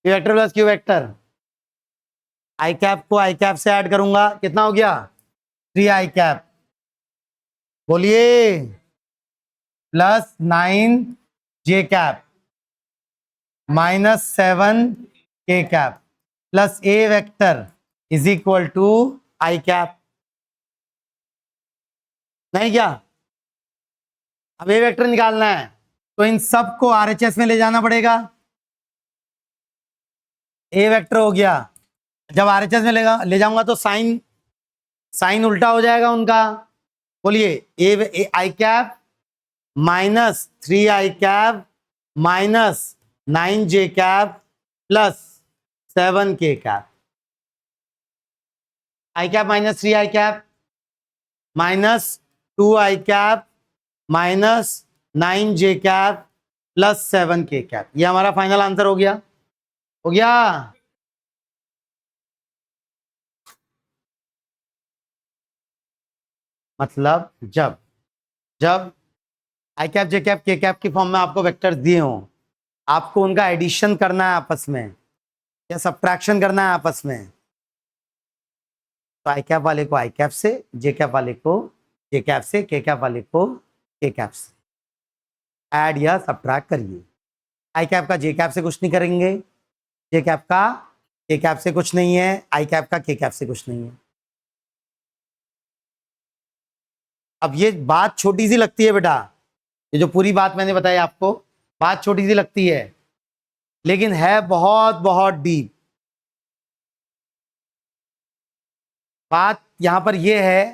p vector plus q vector. I cap को आई कैप से ऐड करूंगा, कितना हो गया? 3 आई कैप। बोलिए। Plus 9 j cap minus 7 k cap plus a vector is equal to i cap. नहीं क्या? अब ए वेक्टर निकालना है तो इन सब को आरएचएस में ले जाना पड़ेगा। ए वेक्टर हो गया, जब आरएचएस में ले जाऊंगा तो साइन साइन उल्टा हो जाएगा उनका। बोलिए ए आई cap minus 3 i cap minus 9 j cap plus 7 k cap. I cap minus 3 i cap minus 2 I cap minus 9 j cap plus 7 k cap. ये हमारा फाइनल आंसर हो गया। हो गया? मतलब जब जब आई cap j cap k cap की फॉर्म में आपको वेक्टर्स दिए हों, आपको उनका एडिशन करना है आपस में या सब्ट्रैक्शन करना है आपस में, तो आई कैप वाले को आई कैप से, जे कैप वाले को जे कैप से, के कैप वाले को के कैप से ऐड या सब्ट्रैक्ट करिए। आई कैप का जे कैप से कुछ नहीं करेंगे, जे कैप का के कैप से कुछ नहीं है, आई कैप का के कैप से कुछ नहीं है। अब ये बात छोटी सी लगती है बेटा, ये जो पूरी बात मैंने बताई आपको, बात छोटी सी लगती है लेकिन है बहुत बहुत डीप। बात यहां पर यह है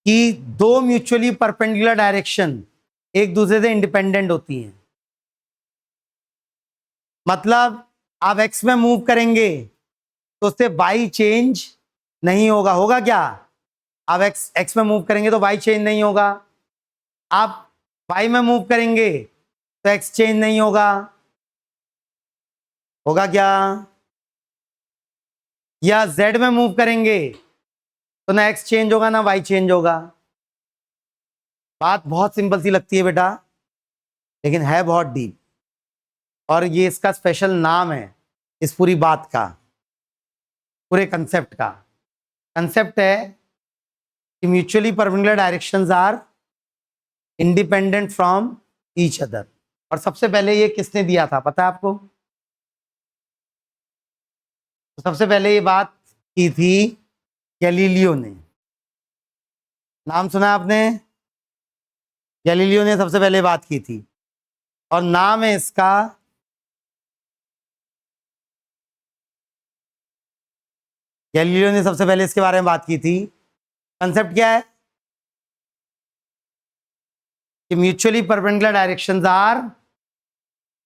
कि दो म्यूचुअली परपेंडिकुलर डायरेक्शन एक दूसरे से इंडिपेंडेंट होती हैं। मतलब आप एक्स में मूव करेंगे तो उससे वाई चेंज नहीं होगा। होगा क्या? आप एक्स में मूव करेंगे तो वाई चेंज नहीं होगा। आप वाई में मूव करेंगे तो एक्स चेंज नहीं होगा। होगा क्या? या जेड में मूव करेंगे तो ना एक्स चेंज होगा ना वाई चेंज होगा। बात बहुत सिंपल सी लगती है बेटा लेकिन है बहुत डीप, और ये इसका स्पेशल नाम है इस पूरी बात का, पूरे कंसेप्ट का। कंसेप्ट है mutually perpendicular directions are independent from each other. और सबसे पहले ये किसने दिया था पता है आपको? तो सबसे पहले ये बात की थी गैलीलियो ने। नाम सुना आपने? गैलीलियो ने सबसे पहले बात की थी और नाम है इसका गैलीलियो ने सबसे पहले इसके बारे में बात की थी। कंसेप्ट क्या है कि mutually perpendicular directions are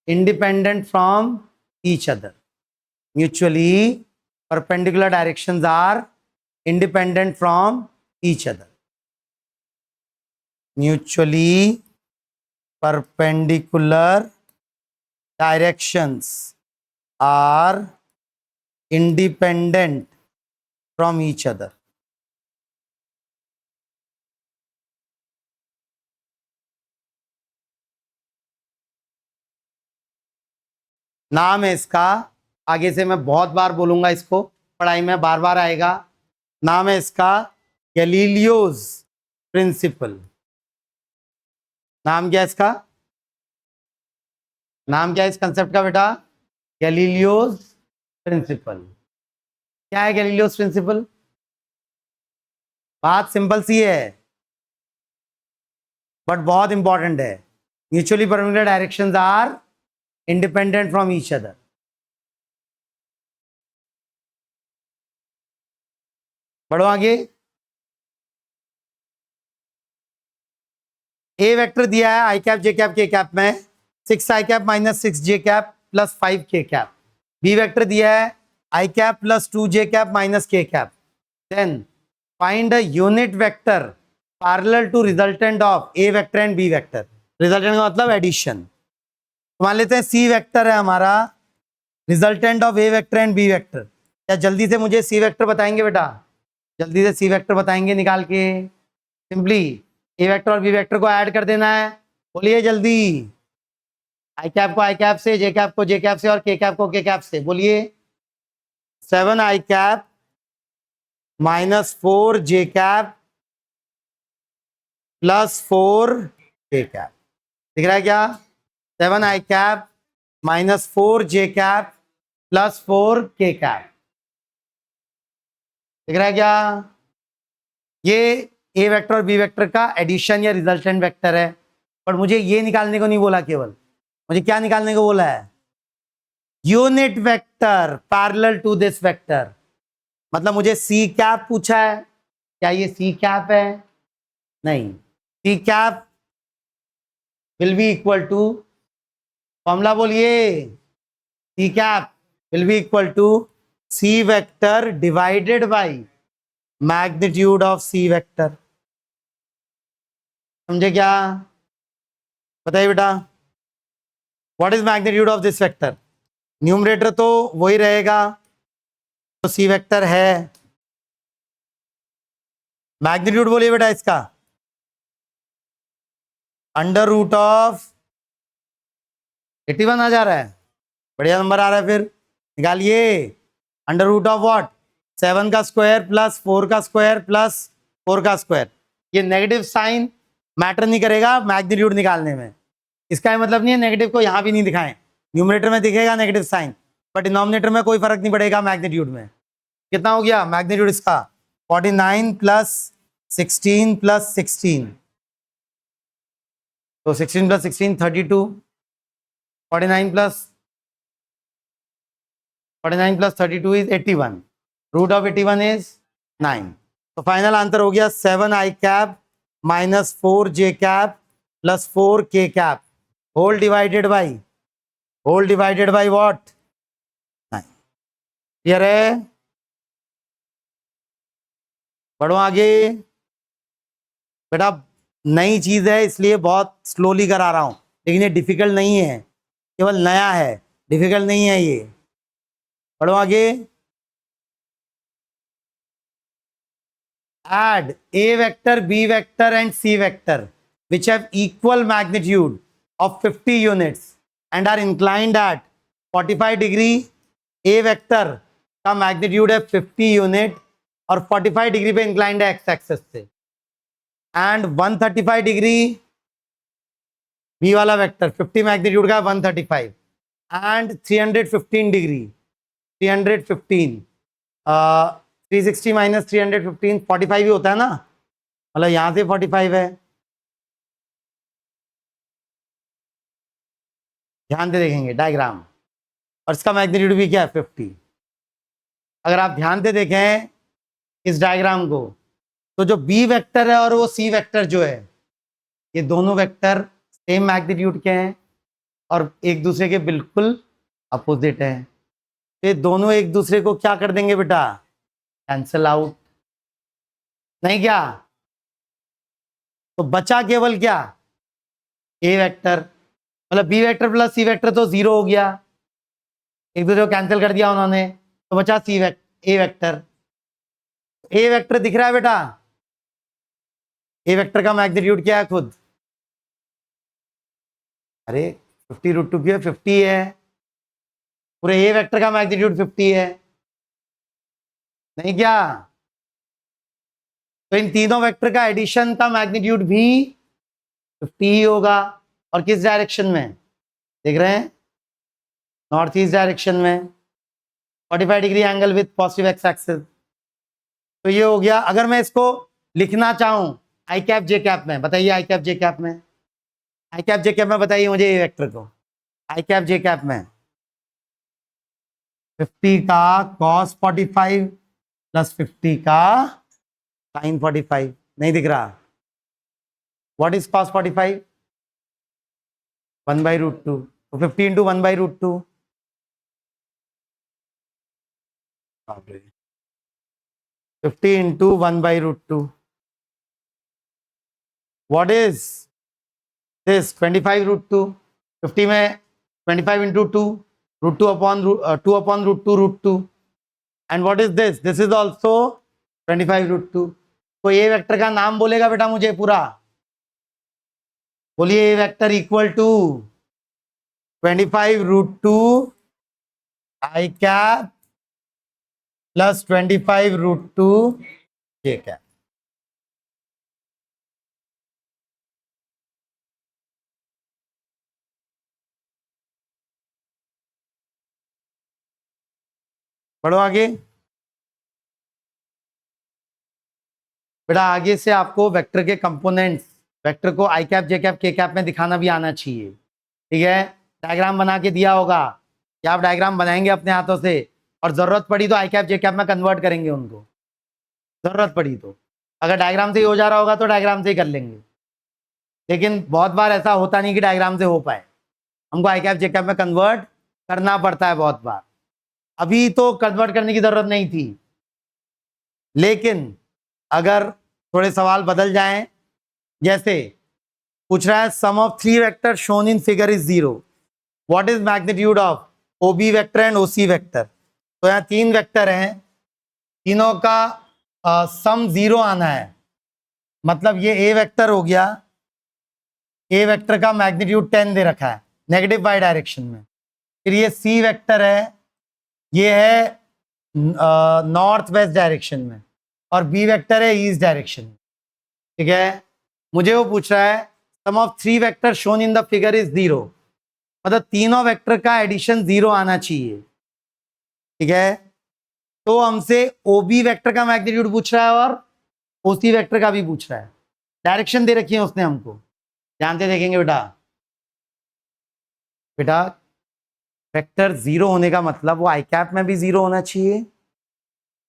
independent from each other. Mutually perpendicular directions are independent from each other. Mutually perpendicular directions are independent from each other. नाम है इसका, आगे से मैं बहुत बार बोलूंगा इसको, पढ़ाई में बार बार आएगा। नाम है इसका गैलीलियोज प्रिंसिपल। नाम क्या है इसका? नाम क्या है इस कंसेप्ट का बेटा? Galileo's principle. क्या है गैलीलियोज प्रिंसिपल? बात सिंपल सी है बट बहुत इंपॉर्टेंट है। Mutually perpendicular directions are independent from each other. बढ़ो आगे। ए वेक्टर दिया है i cap j cap k cap में 6 i cap minus 6 j cap plus 5 k cap. B vector दिया है i cap plus 2 j cap minus k cap. Then find a unit vector parallel to resultant of a vector and b vector. Resultant का मतलब addition. मान लेते हैं सी vector है हमारा, resultant of a vector and b vector. क्या जल्दी से मुझे सी वेक्टर बताएंगे बेटा? जल्दी से सी वेक्टर बताएंगे निकाल के। सिंपली ए वेक्टर और बी वेक्टर को ऐड कर देना है। बोलिए जल्दी। आई कैप को आई कैप से, जे कैप को जे कैप से और के कैप को के कैप से। बोलिए 7 i cap minus 4 j cap plus 4 k cap. दिख रहा है क्या? 7 i cap minus 4 j cap plus 4 k cap. दिख रहा है क्या? ये ए वेक्टर और बी वेक्टर का एडिशन या रिजल्टेंट वेक्टर है। पर मुझे ये निकालने को नहीं बोला, केवल मुझे क्या निकालने को बोला है? Unit vector parallel to this vector. मतलब मुझे सी कैप पूछा है। क्या ये सी कैप है? नहीं। C cap will be equal to, formula बोलिए, c cap will be equal to c vector divided by magnitude of c vector. समझे क्या? बताइए बेटा, what is magnitude of this vector? Numerator तो वही रहेगा तो सी वेक्टर है। मैग्नीट्यूड बोलिए बेटा इसका, अंडर रूट ऑफ 81 आ जा रहा है, बढ़िया नंबर आ रहा है। फिर निकालिए अंडर रूट ऑफ व्हाट? 7 का स्क्वायर प्लस 4 का स्क्वायर प्लस 4 का स्क्वायर। ये नेगेटिव साइन मैटर नहीं करेगा मैग्नीट्यूड निकालने में। इसका मतलब नहीं है नेगेटिव को यहां भी नहीं दिखाएं, न्यूमरेटर में दिखेगा नेगेटिव साइन बट डिनोमिनेटर में कोई फर्क नहीं पड़ेगा मैग्नीट्यूड में। कितना हो गया मैग्नीट्यूड इसका? 49 प्लस 16 प्लस 16, तो 16 plus 16 32, 49 plus 32 is 81, root of 81 is 9। तो फाइनल आंसर हो गया 7 i cap minus 4 j cap plus 4 k cap whole divided by what? 9। Clear है? बढ़ो आगे। बेटा नई चीज है इसलिए बहुत स्लोली करा रहा हूं, लेकिन ये डिफिकल्ट नहीं है, केवल नया है, डिफिकल्ट नहीं है ये। बढ़ो आगे। Add A vector, B vector and C vector which have equal magnitude of 50 units and are inclined at 45 degree। A vector का मैग्नीट्यूड है 50 यूनिट और 45 डिग्री पे इंक्लाइंड है एक्स एक्सेस से। एंड 135 डिग्री बी वाला वेक्टर 50 मैग्नीट्यूड का 135 and 315 degree 315 360 minus 315 45 ही होता है ना, मतलब यहां से 45 है। ध्यान से देखेंगे डायग्राम, और इसका मैग्नीट्यूड भी क्या है 50। अगर आप ध्यान से देखें इस डायग्राम को, तो जो बी वेक्टर है और वो सी वेक्टर जो है, ये दोनों वेक्टर सेम मैग्नीट्यूड के हैं और एक दूसरे के बिल्कुल अपोजिट हैं। ये दोनों एक दूसरे को क्या कर देंगे बेटा, कैंसल आउट, नहीं क्या? तो बचा केवल क्या, ए वेक्टर, मतलब B vector plus C vector तो जीरो हो गया, एक दूसरे को कैंसिल कर दिया उन्होंने, तो बचा ए वेक्टर। ए वेक्टर दिख रहा है बेटा, ए वेक्टर का मैग्नीट्यूड क्या है खुद, अरे 50 √2 की 50 है, पूरे ए वेक्टर का मैग्नीट्यूड 50 है, नहीं क्या? तो इन तीनों वेक्टर का एडिशन का मैग्नीट्यूड भी 50 ही होगा। और किस डायरेक्शन में देख रहे हैं, नॉर्थ ईस्ट डायरेक्शन में, 45 degree angle with positive x axis. तो ये हो गया। अगर मैं इसको लिखना चाहूं आई कैप जे कैप में, बताइए आई कैप जे कैप में, आई कैप जे कैप में बताइए मुझे ए वेक्टर को, आई कैप जे कैप में 50 का cos 45 प्लस 50 का sin 45, नहीं दिख रहा? What is cos 45? 1/√2, तो 50 into 1/√2, 50 into 1/√2, what is this 25√2, 50 में 25 into 2, √2 upon 2/√2 and what is this, this is also 25√2। तो ए वेक्टर का नाम बोलेगा बेटा मुझे पूरा, बोलिए a vector equal to 25√2 i cap plus 25√2 j cap. पढ़ो आगे बेटा, आगे से आपको वेक्टर के कंपोनेंट्स, वेक्टर को i cap j cap k cap में दिखाना भी आना चाहिए, ठीक है? डायग्राम बना के दिया होगा कि आप डायग्राम बनाएंगे अपने हाथों से, और जरूरत पड़ी तो आई कैप जे कैप में कन्वर्ट करेंगे उनको, जरूरत पड़ी तो। अगर डायग्राम से ही हो जा रहा होगा तो डायग्राम से ही कर लेंगे, लेकिन बहुत बार ऐसा होता नहीं कि डायग्राम से हो पाए, हमको आई कैप जे कैप में कन्वर्ट करना पड़ता है बहुत बार। अभी तो कन्वर्ट करने की जरूरत नहीं थी, लेकिन अगर थोड़े सवाल बदल जाएं, जैसे पूछ रहा है sum of 3 vector shown in figure is 0, what is magnitude of OB vector and OC vector. तो यहाँ 3 वेक्टर हैं, तीनों का सम 0 आना है, मतलब ये ए वेक्टर हो गया, ए वेक्टर का मैग्नीट्यूड 10 दे रखा है नेगेटिव वाई डायरेक्शन में। फिर ये सी वेक्टर है, ये है नॉर्थ वेस्ट डायरेक्शन में, और बी वेक्टर है ईस्ट डायरेक्शन में, ठीक है? मुझे वो पूछ रहा है sum of 3 vector shown in the figure is 0, मतलब तीनों वेक्टर का एडिशन 0 आना चाहिए, ठीक है? तो हमसे ओबी वेक्टर का मैग्नीट्यूड पूछ रहा है और ओसी वेक्टर का भी पूछ रहा है, डायरेक्शन दे रखी है उसने हमको, ध्यान से देखेंगे बेटा। बेटा वेक्टर 0 होने का मतलब वो आई कैप में भी 0 होना चाहिए,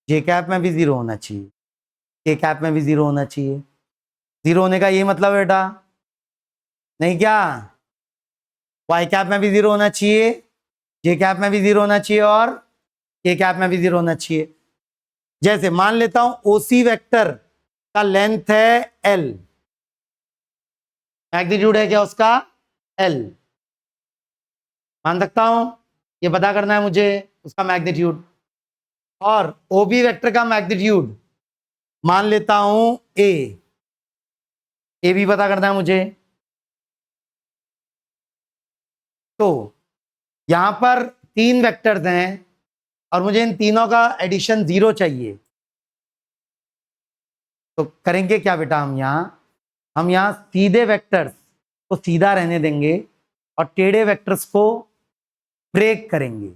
जे कैप में भी 0 होना चाहिए, के कैप में भी 0 होना चाहिए। 0 होने का ये मतलब बेटा, नहीं क्या? वाई कैप में भी 0 होना चाहिए, जे कैप में भी 0 होना चाहिए, और के कैप में भी 0 होना चाहिए। जैसे मान लेता हूं ओसी वेक्टर का लेंथ है एल, मैग्नीट्यूड है क्या उसका, एल, मान सकता हूं, ये पता करना है मुझे उसका मैग्नीट्यूड। और ओबी वेक्टर का मैग्नीट्यूड मान लेता हूं ए भी पता करना है मुझे। तो यहां पर 3 वेक्टर्स हैं और मुझे इन तीनों का एडिशन 0 चाहिए, तो करेंगे क्या बेटा हम यहाँ हम यहाँ सीधे वेक्टर्स को सीधा रहने देंगे और टेढ़े वेक्टर्स को ब्रेक करेंगे।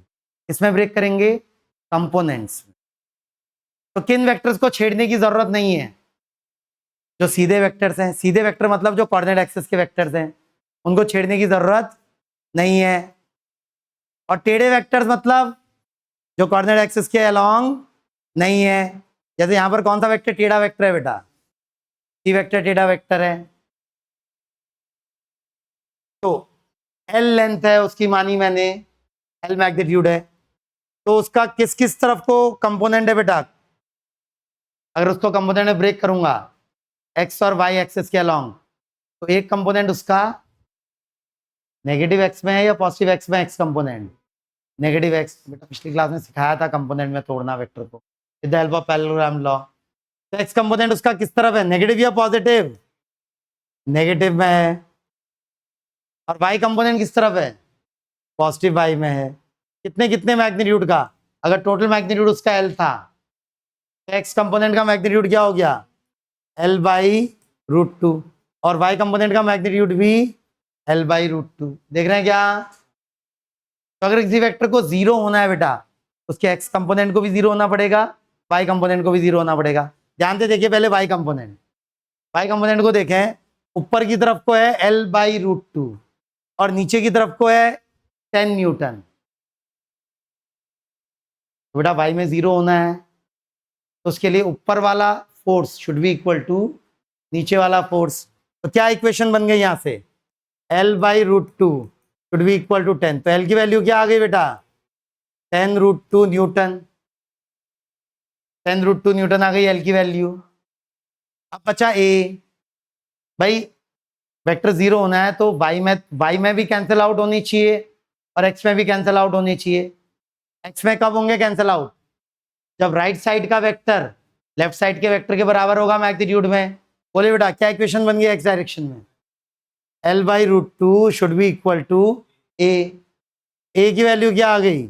इसमें ब्रेक करेंगे कंपोनेंट्स में। तो किन वेक्टर्स को छेड़ने की जरूरत नहीं है? जो सीधे वेक्टर्स हैं, सीधे वेक्टर मतलब जो कोऑर्डिनेट एक्सिस के वेक्टर्स हैं, उनको छेड़ने की जरूरत नहीं है। और टेढ़े वेक्टर्स मतलब जो कोऑर्डिनेट एक्सिस के अलोंग नहीं है। जैसे यहां पर कौन सा वेक्टर टेढ़ा वेक्टर है बेटा? सी वेक्टर टेढ़ा वेक्टर है। तो एल लेंथ है उसकी, मानी मैंने, एल मैग्नीट्यूड है, तो उसका किस किस तरफ को कंपोनेंट है बेटा? अगर उसको कंपोनेंट में ब्रेक करूंगा एक्स और वाई एक्सिस के अलोंग, तो एक कंपोनेंट उसका नेगेटिव एक्स में है या पॉजिटिव एक्स में? X component negative x. बेटा पिछली क्लास में सिखाया था कंपोनेंट में तोड़ना वेक्टर को with the help of parallelogram law. तो एक्स कंपोनेंट उसका किस तरफ है, नेगेटिव या पॉजिटिव? नेगेटिव में है। और वाई कंपोनेंट किस तरफ है? पॉजिटिव वाई में है। कितने कितने मैग्नीट्यूड का? अगर टोटल मैग्नीट्यूड उसका एल था, तो एक्स कंपोनेंट का मैग्नीट्यूड क्या हो गया? L by root two. और वाई कंपोनेंट का मैग्नीट्यूड भी एल बाई रूट टू। देख रहे हैं क्या? तो अगर किसी वेक्टर को जीरो होना है बेटा, उसके एक्स कंपोनेंट को भी जीरो होना पड़ेगा, वाई कंपोनेंट को भी जीरो होना पड़ेगा। ध्यान से देखिए पहले वाई कंपोनेंट। वाई कंपोनेंट को देखें, ऊपर की तरफ को है एल बाई रूट टू और नीचे की तरफ को है 10 न्यूटन। तो बेटा वाई में जीरो होना है, तो उसके लिए ऊपर वाला force should be equal to नीचे वाला फोर्स। तो क्या इक्वेशन बन गई यहां से? L by root two should be equal to 10। तो एल की वैल्यू क्या आ गई बेटा? 10 root two newton. 10 root two newton आ गई एल की वैल्यू। अब बचा ए। भाई वेक्टर जीरो होना है तो वाई में भी कैंसिल आउट होनी चाहिए और एक्स में भी कैंसिल आउट होनी चाहिए। एक्स में कब होंगे कैंसिल आउट? जब राइट साइड का वेक्टर लेफ्ट साइड के वेक्टर के बराबर होगा मैग्नीट्यूड में। बोले बेटा क्या इक्वेशन बन गई एक्स डायरेक्शन में? L by root two should be equal to a. A की वैल्यू क्या आ गई?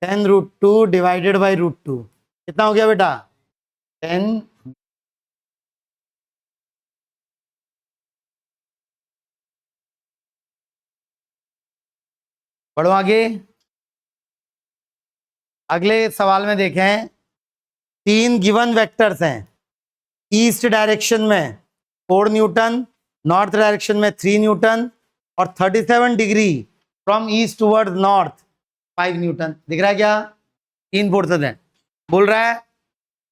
10 root two divided by root two. कितना हो गया बेटा? 10। बढ़ो आगे। अगले सवाल में देखें, 3 गिवन वेक्टर्स हैं। ईस्ट डायरेक्शन में 4 न्यूटन, नॉर्थ डायरेक्शन में 3 न्यूटन और 37 degree from east toward north 5 Newton. दिख रहा है क्या? 3 फोर्सेस हैं। बोल रहा है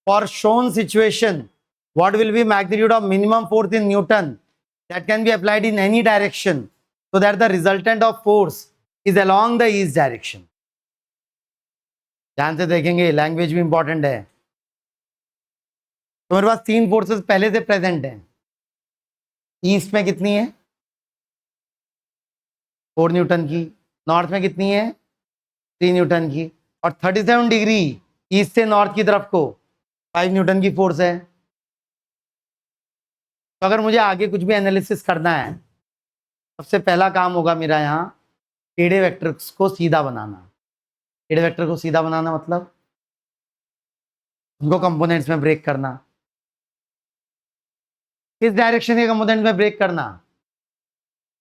for shown situation what will be magnitude of minimum force in newton that can be applied in any direction so that the resultant of force is along the east direction. ध्यान से देखेंगे, language भी important है। तो मेरे पास 3 forces पहले से present हैं। ईस्ट में कितनी है? 4 न्यूटन की। नॉर्थ में कितनी है? 3 न्यूटन की। और 37 डिग्री ईस्ट से नॉर्थ की तरफ को 5 न्यूटन की फोर्स है। तो अगर मुझे आगे कुछ भी एनालिसिस करना है, सबसे पहला काम होगा मेरा यहाँ टेढ़े वेक्टर्स को सीधा बनाना। टेढ़े वेक्टर को सीधा बनाना मतलब उनको कंपोनेंट्स में ब्रेक करना। किस डायरेक्शन के कंपोनेंट में ब्रेक करना?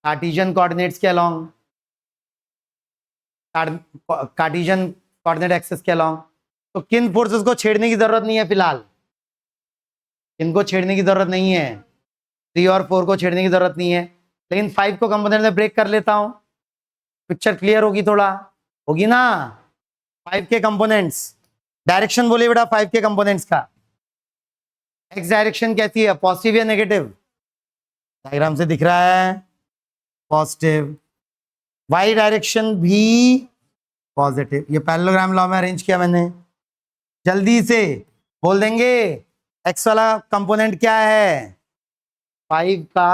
कार्टेशियन कोऑर्डिनेट्स के अलोंग, कार्टेशियन कोऑर्डिनेट एक्सिस के अलोंग। तो किन फोर्सेस को छेड़ने की जरूरत नहीं है फिलहाल? इनको छेड़ने की जरूरत नहीं है। 3 और 4 को छेड़ने की जरूरत नहीं है, लेकिन 5 को कंपोनेंट में ब्रेक कर लेता हूं। पिक्चर क्लियर होगी थोड़ा? होगी ना? 5 के कंपोनेंट्स, डायरेक्शन बोले बेटा 5 के कंपोनेंट्स का। एक्स डायरेक्शन कैसी है, पॉजिटिव या नेगेटिव? डायग्राम से दिख रहा है पॉजिटिव। वाई डायरेक्शन भी पॉजिटिव। ये पैरेललोग्राम लॉ में अरेंज किया मैंने। जल्दी से बोल देंगे एक्स वाला कंपोनेंट क्या है? 5 का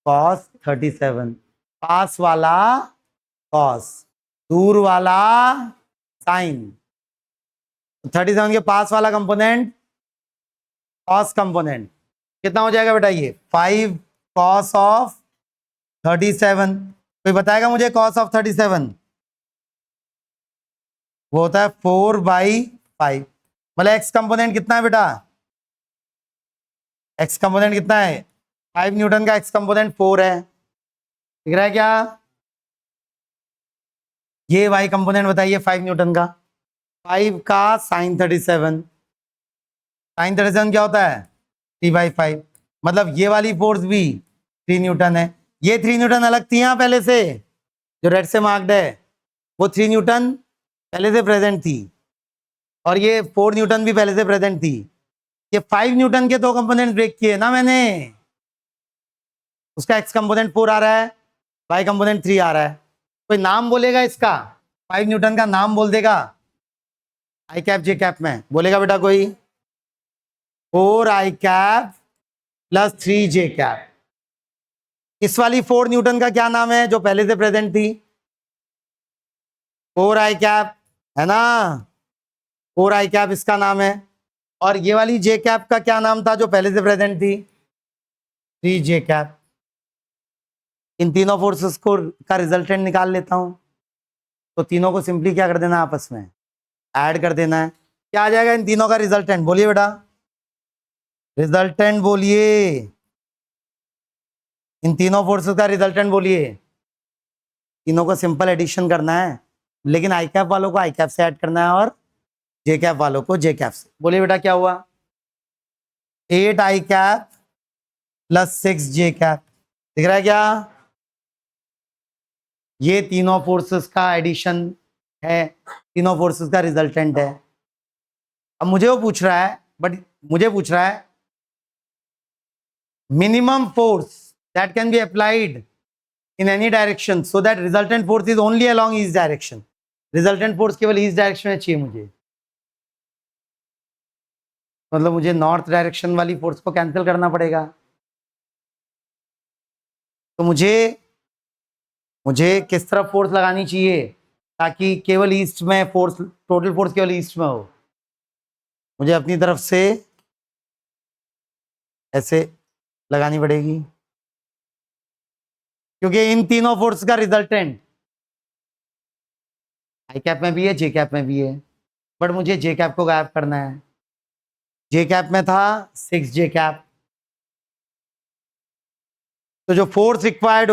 cos 37, पास वाला cos, दूर वाला साइन। 37 के पास वाला कंपोनेंट cos कंपोनेंट कितना हो जाएगा बेटा? ये 5 cos ऑफ 37। कोई बताएगा मुझे cos ऑफ 37? वो होता है 4/5। मतलब एक्स कंपोनेंट कितना है बेटा, एक्स कंपोनेंट कितना है 5 न्यूटन का, एक्स कंपोनेंट 4 है, दिख रहा है क्या। ये वाई कंपोनेंट बताइए 5 न्यूटन का, 5 का साइन 37, साइन 37 क्या होता है 3/5, मतलब ये वाली फोर्स भी 3 न्यूटन है। ये 3 न्यूटन अलग थी यहाँ पहले से, जो रेड से मार्क्ड है वो 3 न्यूटन पहले से प्रेजेंट थी, और ये 4 न्यूटन भी पहले से प्रेजेंट थी। ये 5 न्यूटन के 2 कंपोनेंट ब्रेक किए ना मैंने, उसका एक्स कंपोनेंट 4 आ रहा है, वाई कंपोनेंट 3 आ रहा है। कोई नाम बोलेगा इसका, 5 न्यूटन का नाम बोल देगा आई कैप जे कैप में, बोलेगा बेटा कोई, 4 आई कैप प्लस 3 जे कैप। इस वाली 4 न्यूटन का क्या नाम है जो पहले से प्रेजेंट थी, 4 आई कैप है ना, 4 आई कैप इसका नाम है। और ये वाली जे कैप का क्या नाम था जो पहले से प्रेजेंट थी, 3 जे कैप। इन तीनों फोर्सेस को का रिजल्टेंट निकाल लेता हूं, तो तीनों को सिंपली क्या कर देना, आपस में ऐड कर देना है। क्या आ जाएगा इन तीनों का रिजल्टेंट, बोलिए बेटा, रिजल्टेंट बोलिए, इन तीनों फोर्सेस का रिजल्टेंट बोलिए। तीनों को सिंपल एडिशन करना है, लेकिन आई कैप वालों को आई कैप से ऐड करना है और जे कैप वालों को जे कैप से। बोलिए बेटा क्या हुआ, 8 आई कैप प्लस 6 जे कैप, दिख रहा है क्या। ये तीनों फोर्सेस का एडिशन है, तीनों फोर्सेस का रिजल्टेंट है। अब मुझे वो पूछ रहा है, बट मुझे पूछ रहा है minimum force that can be applied in any direction so that resultant force is only along each direction. Resultant force केवल each direction में चाहिए मुझे, मतलब मुझे नॉर्थ डायरेक्शन वाली फोर्स को कैंसिल करना पड़ेगा। तो मुझे किस तरफ फोर्स लगानी चाहिए ताकि केवल ईस्ट में फोर्स, टोटल फोर्स केवल ईस्ट में हो, मुझे अपनी तरफ से ऐसे लगानी पड़ेगी, क्योंकि इन तीनों फोर्स का रिजल्टेंट आई कैप में भी है जे कैप में भी है, बट मुझे जे कैप को गायब करना है। जे कैप में था 6 जे कैप, तो जो फोर्स रिक्वायर्ड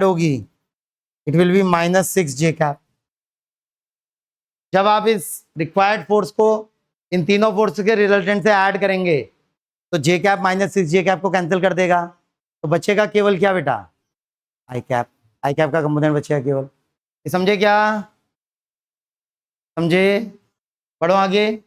होगी it will be -6 j cap. जब आप इस रिक्वायर्ड फोर्स को इन तीनों फोर्स के रिजल्टेंट से ऐड करेंगे तो जे कैप -6 जे कैप को कैंसिल कर देगा, तो बचेगा केवल क्या बेटा, आई कैप। आई कैप का कंपोनेंट बचेगा केवल, ये समझे क्या, समझे, पढ़ो आगे।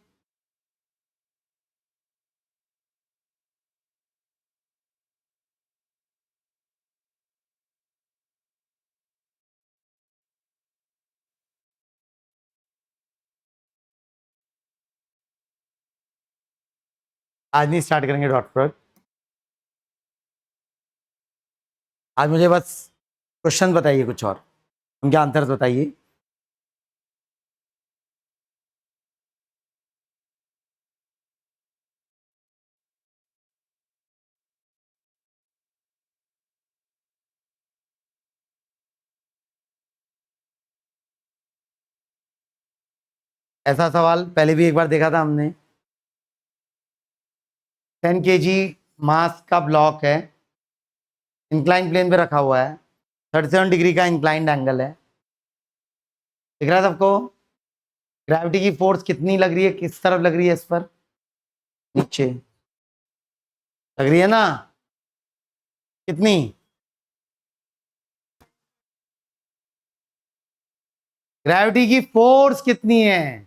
आज नहीं स्टार्ट करेंगे डॉट प्रोडक्ट, आज मुझे बस क्वेश्चन बताइए कुछ और, उनके आंसर बताइए। ऐसा सवाल पहले भी एक बार देखा था हमने। 10 kg मास का ब्लॉक है, इंक्लाइन प्लेन पे रखा हुआ है, 37 डिग्री का इंक्लाइंड एंगल है, दिख रहा है सबको। ग्रेविटी की फोर्स कितनी लग रही है, किस तरफ लग रही है, इस पर नीचे लग रही है ना, कितनी, ग्रेविटी की फोर्स कितनी है,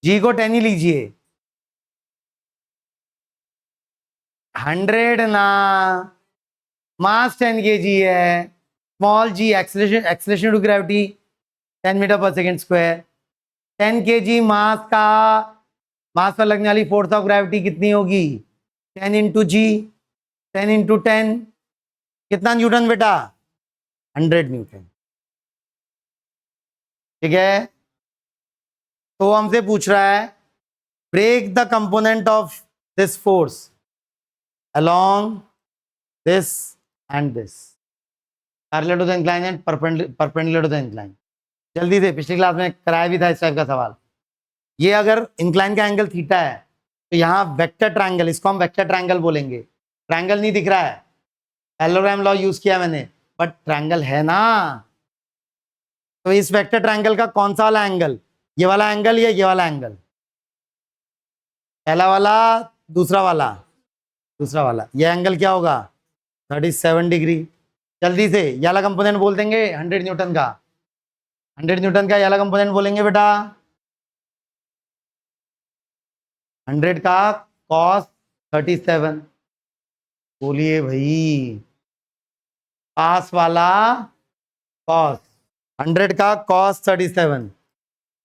जी को 10 ही लीजिए, 100 ना, मास 10 kg है, small g acceleration to gravity 10 metre पर सेकेंड स्क्वायर, 10 kg मास पर लगने वाली फोर्स ऑफ ग्रेविटी कितनी होगी, 10 इंटू जी, 10 इंटू 10 कितना न्यूटन बेटा, 100 न्यूटन, ठीक है। तो हमसे पूछ रहा है break the component of this force along this and this, parallel to the incline and perpendicular to the incline। जल्दी से, पिछली क्लास में कराया भी था इस टाइप का सवाल। ये अगर इंक्लाइन का एंगल थीटा है तो यहाँ वेक्टर ट्रायंगल, इसको हम वेक्टर ट्रायंगल बोलेंगे। ट्रायंगल नहीं दिख रहा है, पैरेललोग्राम लॉ यूज किया मैंने, बट ट्रायंगल है ना। तो इस वेक्टर ट्रायंगल का कौन सा वाला एंगल, ये वाला एंगल या ये वाला एंगल? पहला वाला, दूसरा वाला? दूसरा वाला। ये एंगल क्या होगा? 37 डिग्री। जल्दी से ये वाला कंपोनेंट बोल देंगे 100 न्यूटन का। 100 न्यूटन का ये वाला कंपोनेंट बोलेंगे बेटा, 100 का कॉस 37। बोलिए भाई, पास वाला कॉस, 100 का cos 37।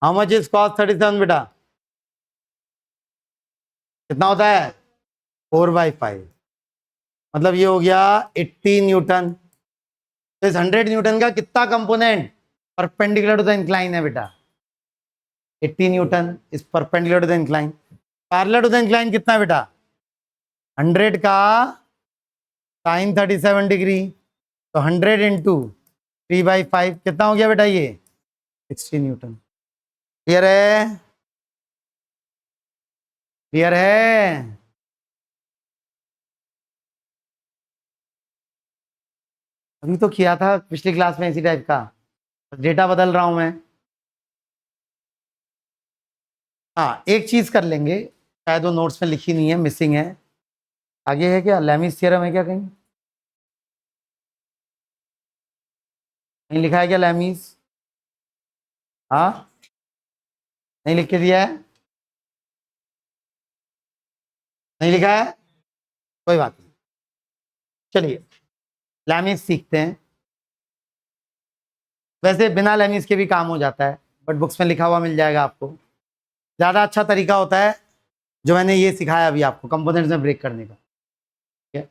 How much is cos 37 बेटा? कितना होता है? 4/5। मतलब ये हो गया 80 न्यूटन। तो इस 100 न्यूटन का कितना component perpendicular to the incline है बेटा? 80 newton is perpendicular to the incline. Parallel to the incline कितना है बेटा? 100 का साइन 37 डिग्री, तो 100 इंटू 3/5 कितना हो गया बेटा? ये 60 न्यूटन। क्लियर है? क्लियर है? अभी तो किया था पिछली क्लास में इसी टाइप का, डेटा बदल रहा हूं मैं। हाँ, एक चीज कर लेंगे, शायद वो नोट्स में लिखी नहीं है, मिसिंग है। आगे है क्या? लेमिस थ्योरम है क्या कहीं? नहीं लिखा है क्या लेमिस? हाँ, नहीं लिख के दिया है? नहीं लिखा है? कोई बात नहीं, चलिए लेमिस सीखते हैं। वैसे बिना लेमिस के भी काम हो जाता है, बट बुक्स में लिखा हुआ मिल जाएगा आपको। ज़्यादा अच्छा तरीका होता है जो मैंने ये सिखाया अभी आपको, कंपोनेंट्स में ब्रेक करने का। ठीक है,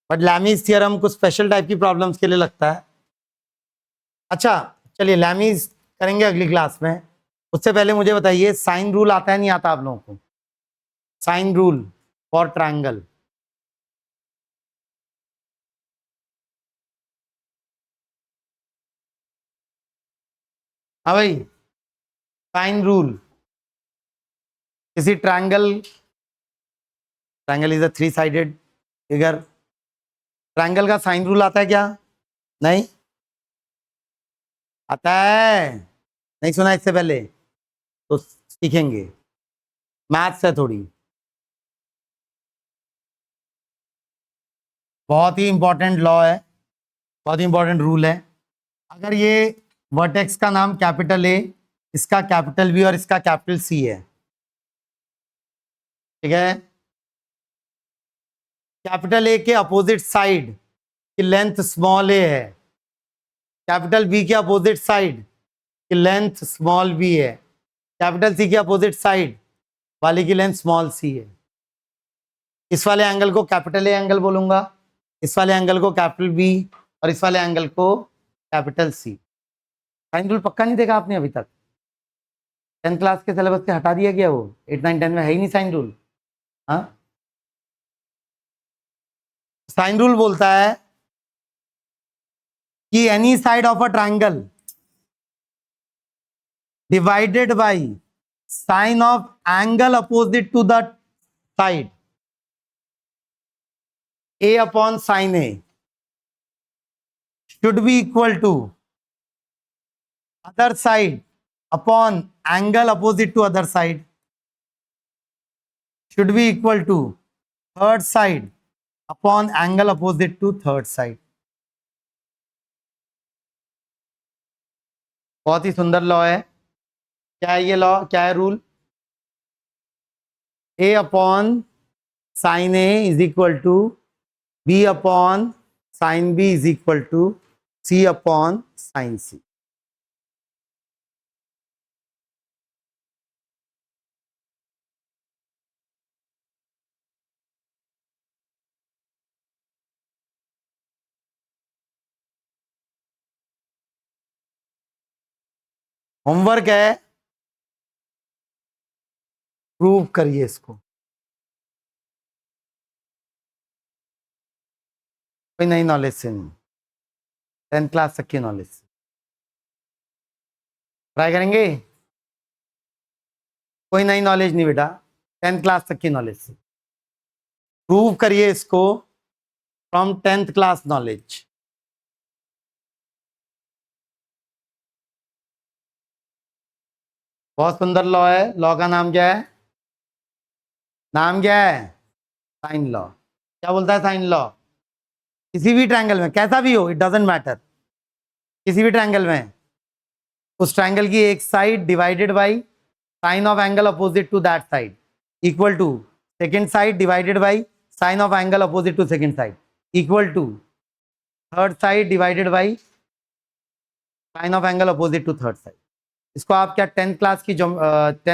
बट लैमीज थ्योरम कुछ स्पेशल टाइप की प्रॉब्लम्स के लिए लगता है। अच्छा, चलिए लैमीज करेंगे अगली क्लास में। उससे पहले मुझे बताइए, साइन रूल आता है नहीं आता आप लोगों को? Sine rule for triangle. हाँ भाई, साइन रूल किसी triangle, triangle is a 3 sided figure, triangle का साइन रूल आता है क्या? नहीं आता है? नहीं सुना इससे पहले? तो सीखेंगे, मैथ्स है थोड़ी। बहुत ही इंपॉर्टेंट लॉ है, बहुत ही इंपॉर्टेंट रूल है। अगर ये वर्टेक्स का नाम कैपिटल ए, इसका कैपिटल बी और इसका कैपिटल सी है, ठीक है, कैपिटल ए के अपोजिट साइड की लेंथ स्मॉल ए है, कैपिटल बी के अपोजिट साइड की लेंथ स्मॉल बी है, कैपिटल सी के अपोजिट साइड वाले की लेंथ स्मॉल सी है। इस वाले एंगल को कैपिटल ए एंगल बोलूंगा, इस वाले एंगल को कैपिटल बी और इस वाले एंगल को कैपिटल सी। साइन रूल पक्का नहीं देखा आपने अभी तक? 10th क्लास के सिलेबस से हटा दिया गया वो, 8 9 10 में है ही नहीं साइन रूल। हाँ, साइन रूल बोलता है कि any side of a triangle divided by sine of angle opposite to the side a upon sine a should be equal to other side upon angle opposite to other side, should be equal to third side upon angle opposite to third side। बहुत ही सुंदर law है। क्या है ये law, क्या है rule? A upon sine a is equal to b upon sine b is equal to c upon sine c. Homework है, prove करिए इसको। कोई नई नॉलेज से नहीं, 10th क्लास तक की नॉलेज से। ट्राई करेंगे? कोई नई नॉलेज नहीं बेटा, 10th क्लास तक की नॉलेज से प्रूव करिए इसको, फ्रॉम 10th क्लास नॉलेज। बहुत सुंदर लॉ है, लॉ का नाम क्या है? नाम क्या है? Sine law. क्या बोलता है साइन लॉ? किसी भी ट्रायंगल में, कैसा भी हो, इट डजेंट मैटर, किसी भी ट्रायंगल में उस ट्रायंगल की एक side divided by sine of angle opposite to that side equal to second side divided by sine of angle opposite to second side equal to third side divided by sine of angle opposite to third side. इसको आप क्या 10th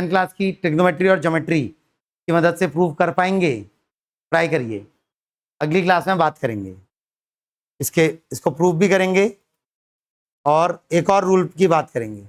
class की trigonometry और geometry की मदद से prove कर पाएंगे? ट्राई करिए, अगली क्लास में बात करेंगे इसको प्रूव भी करेंगे और एक और रूल की बात करेंगे।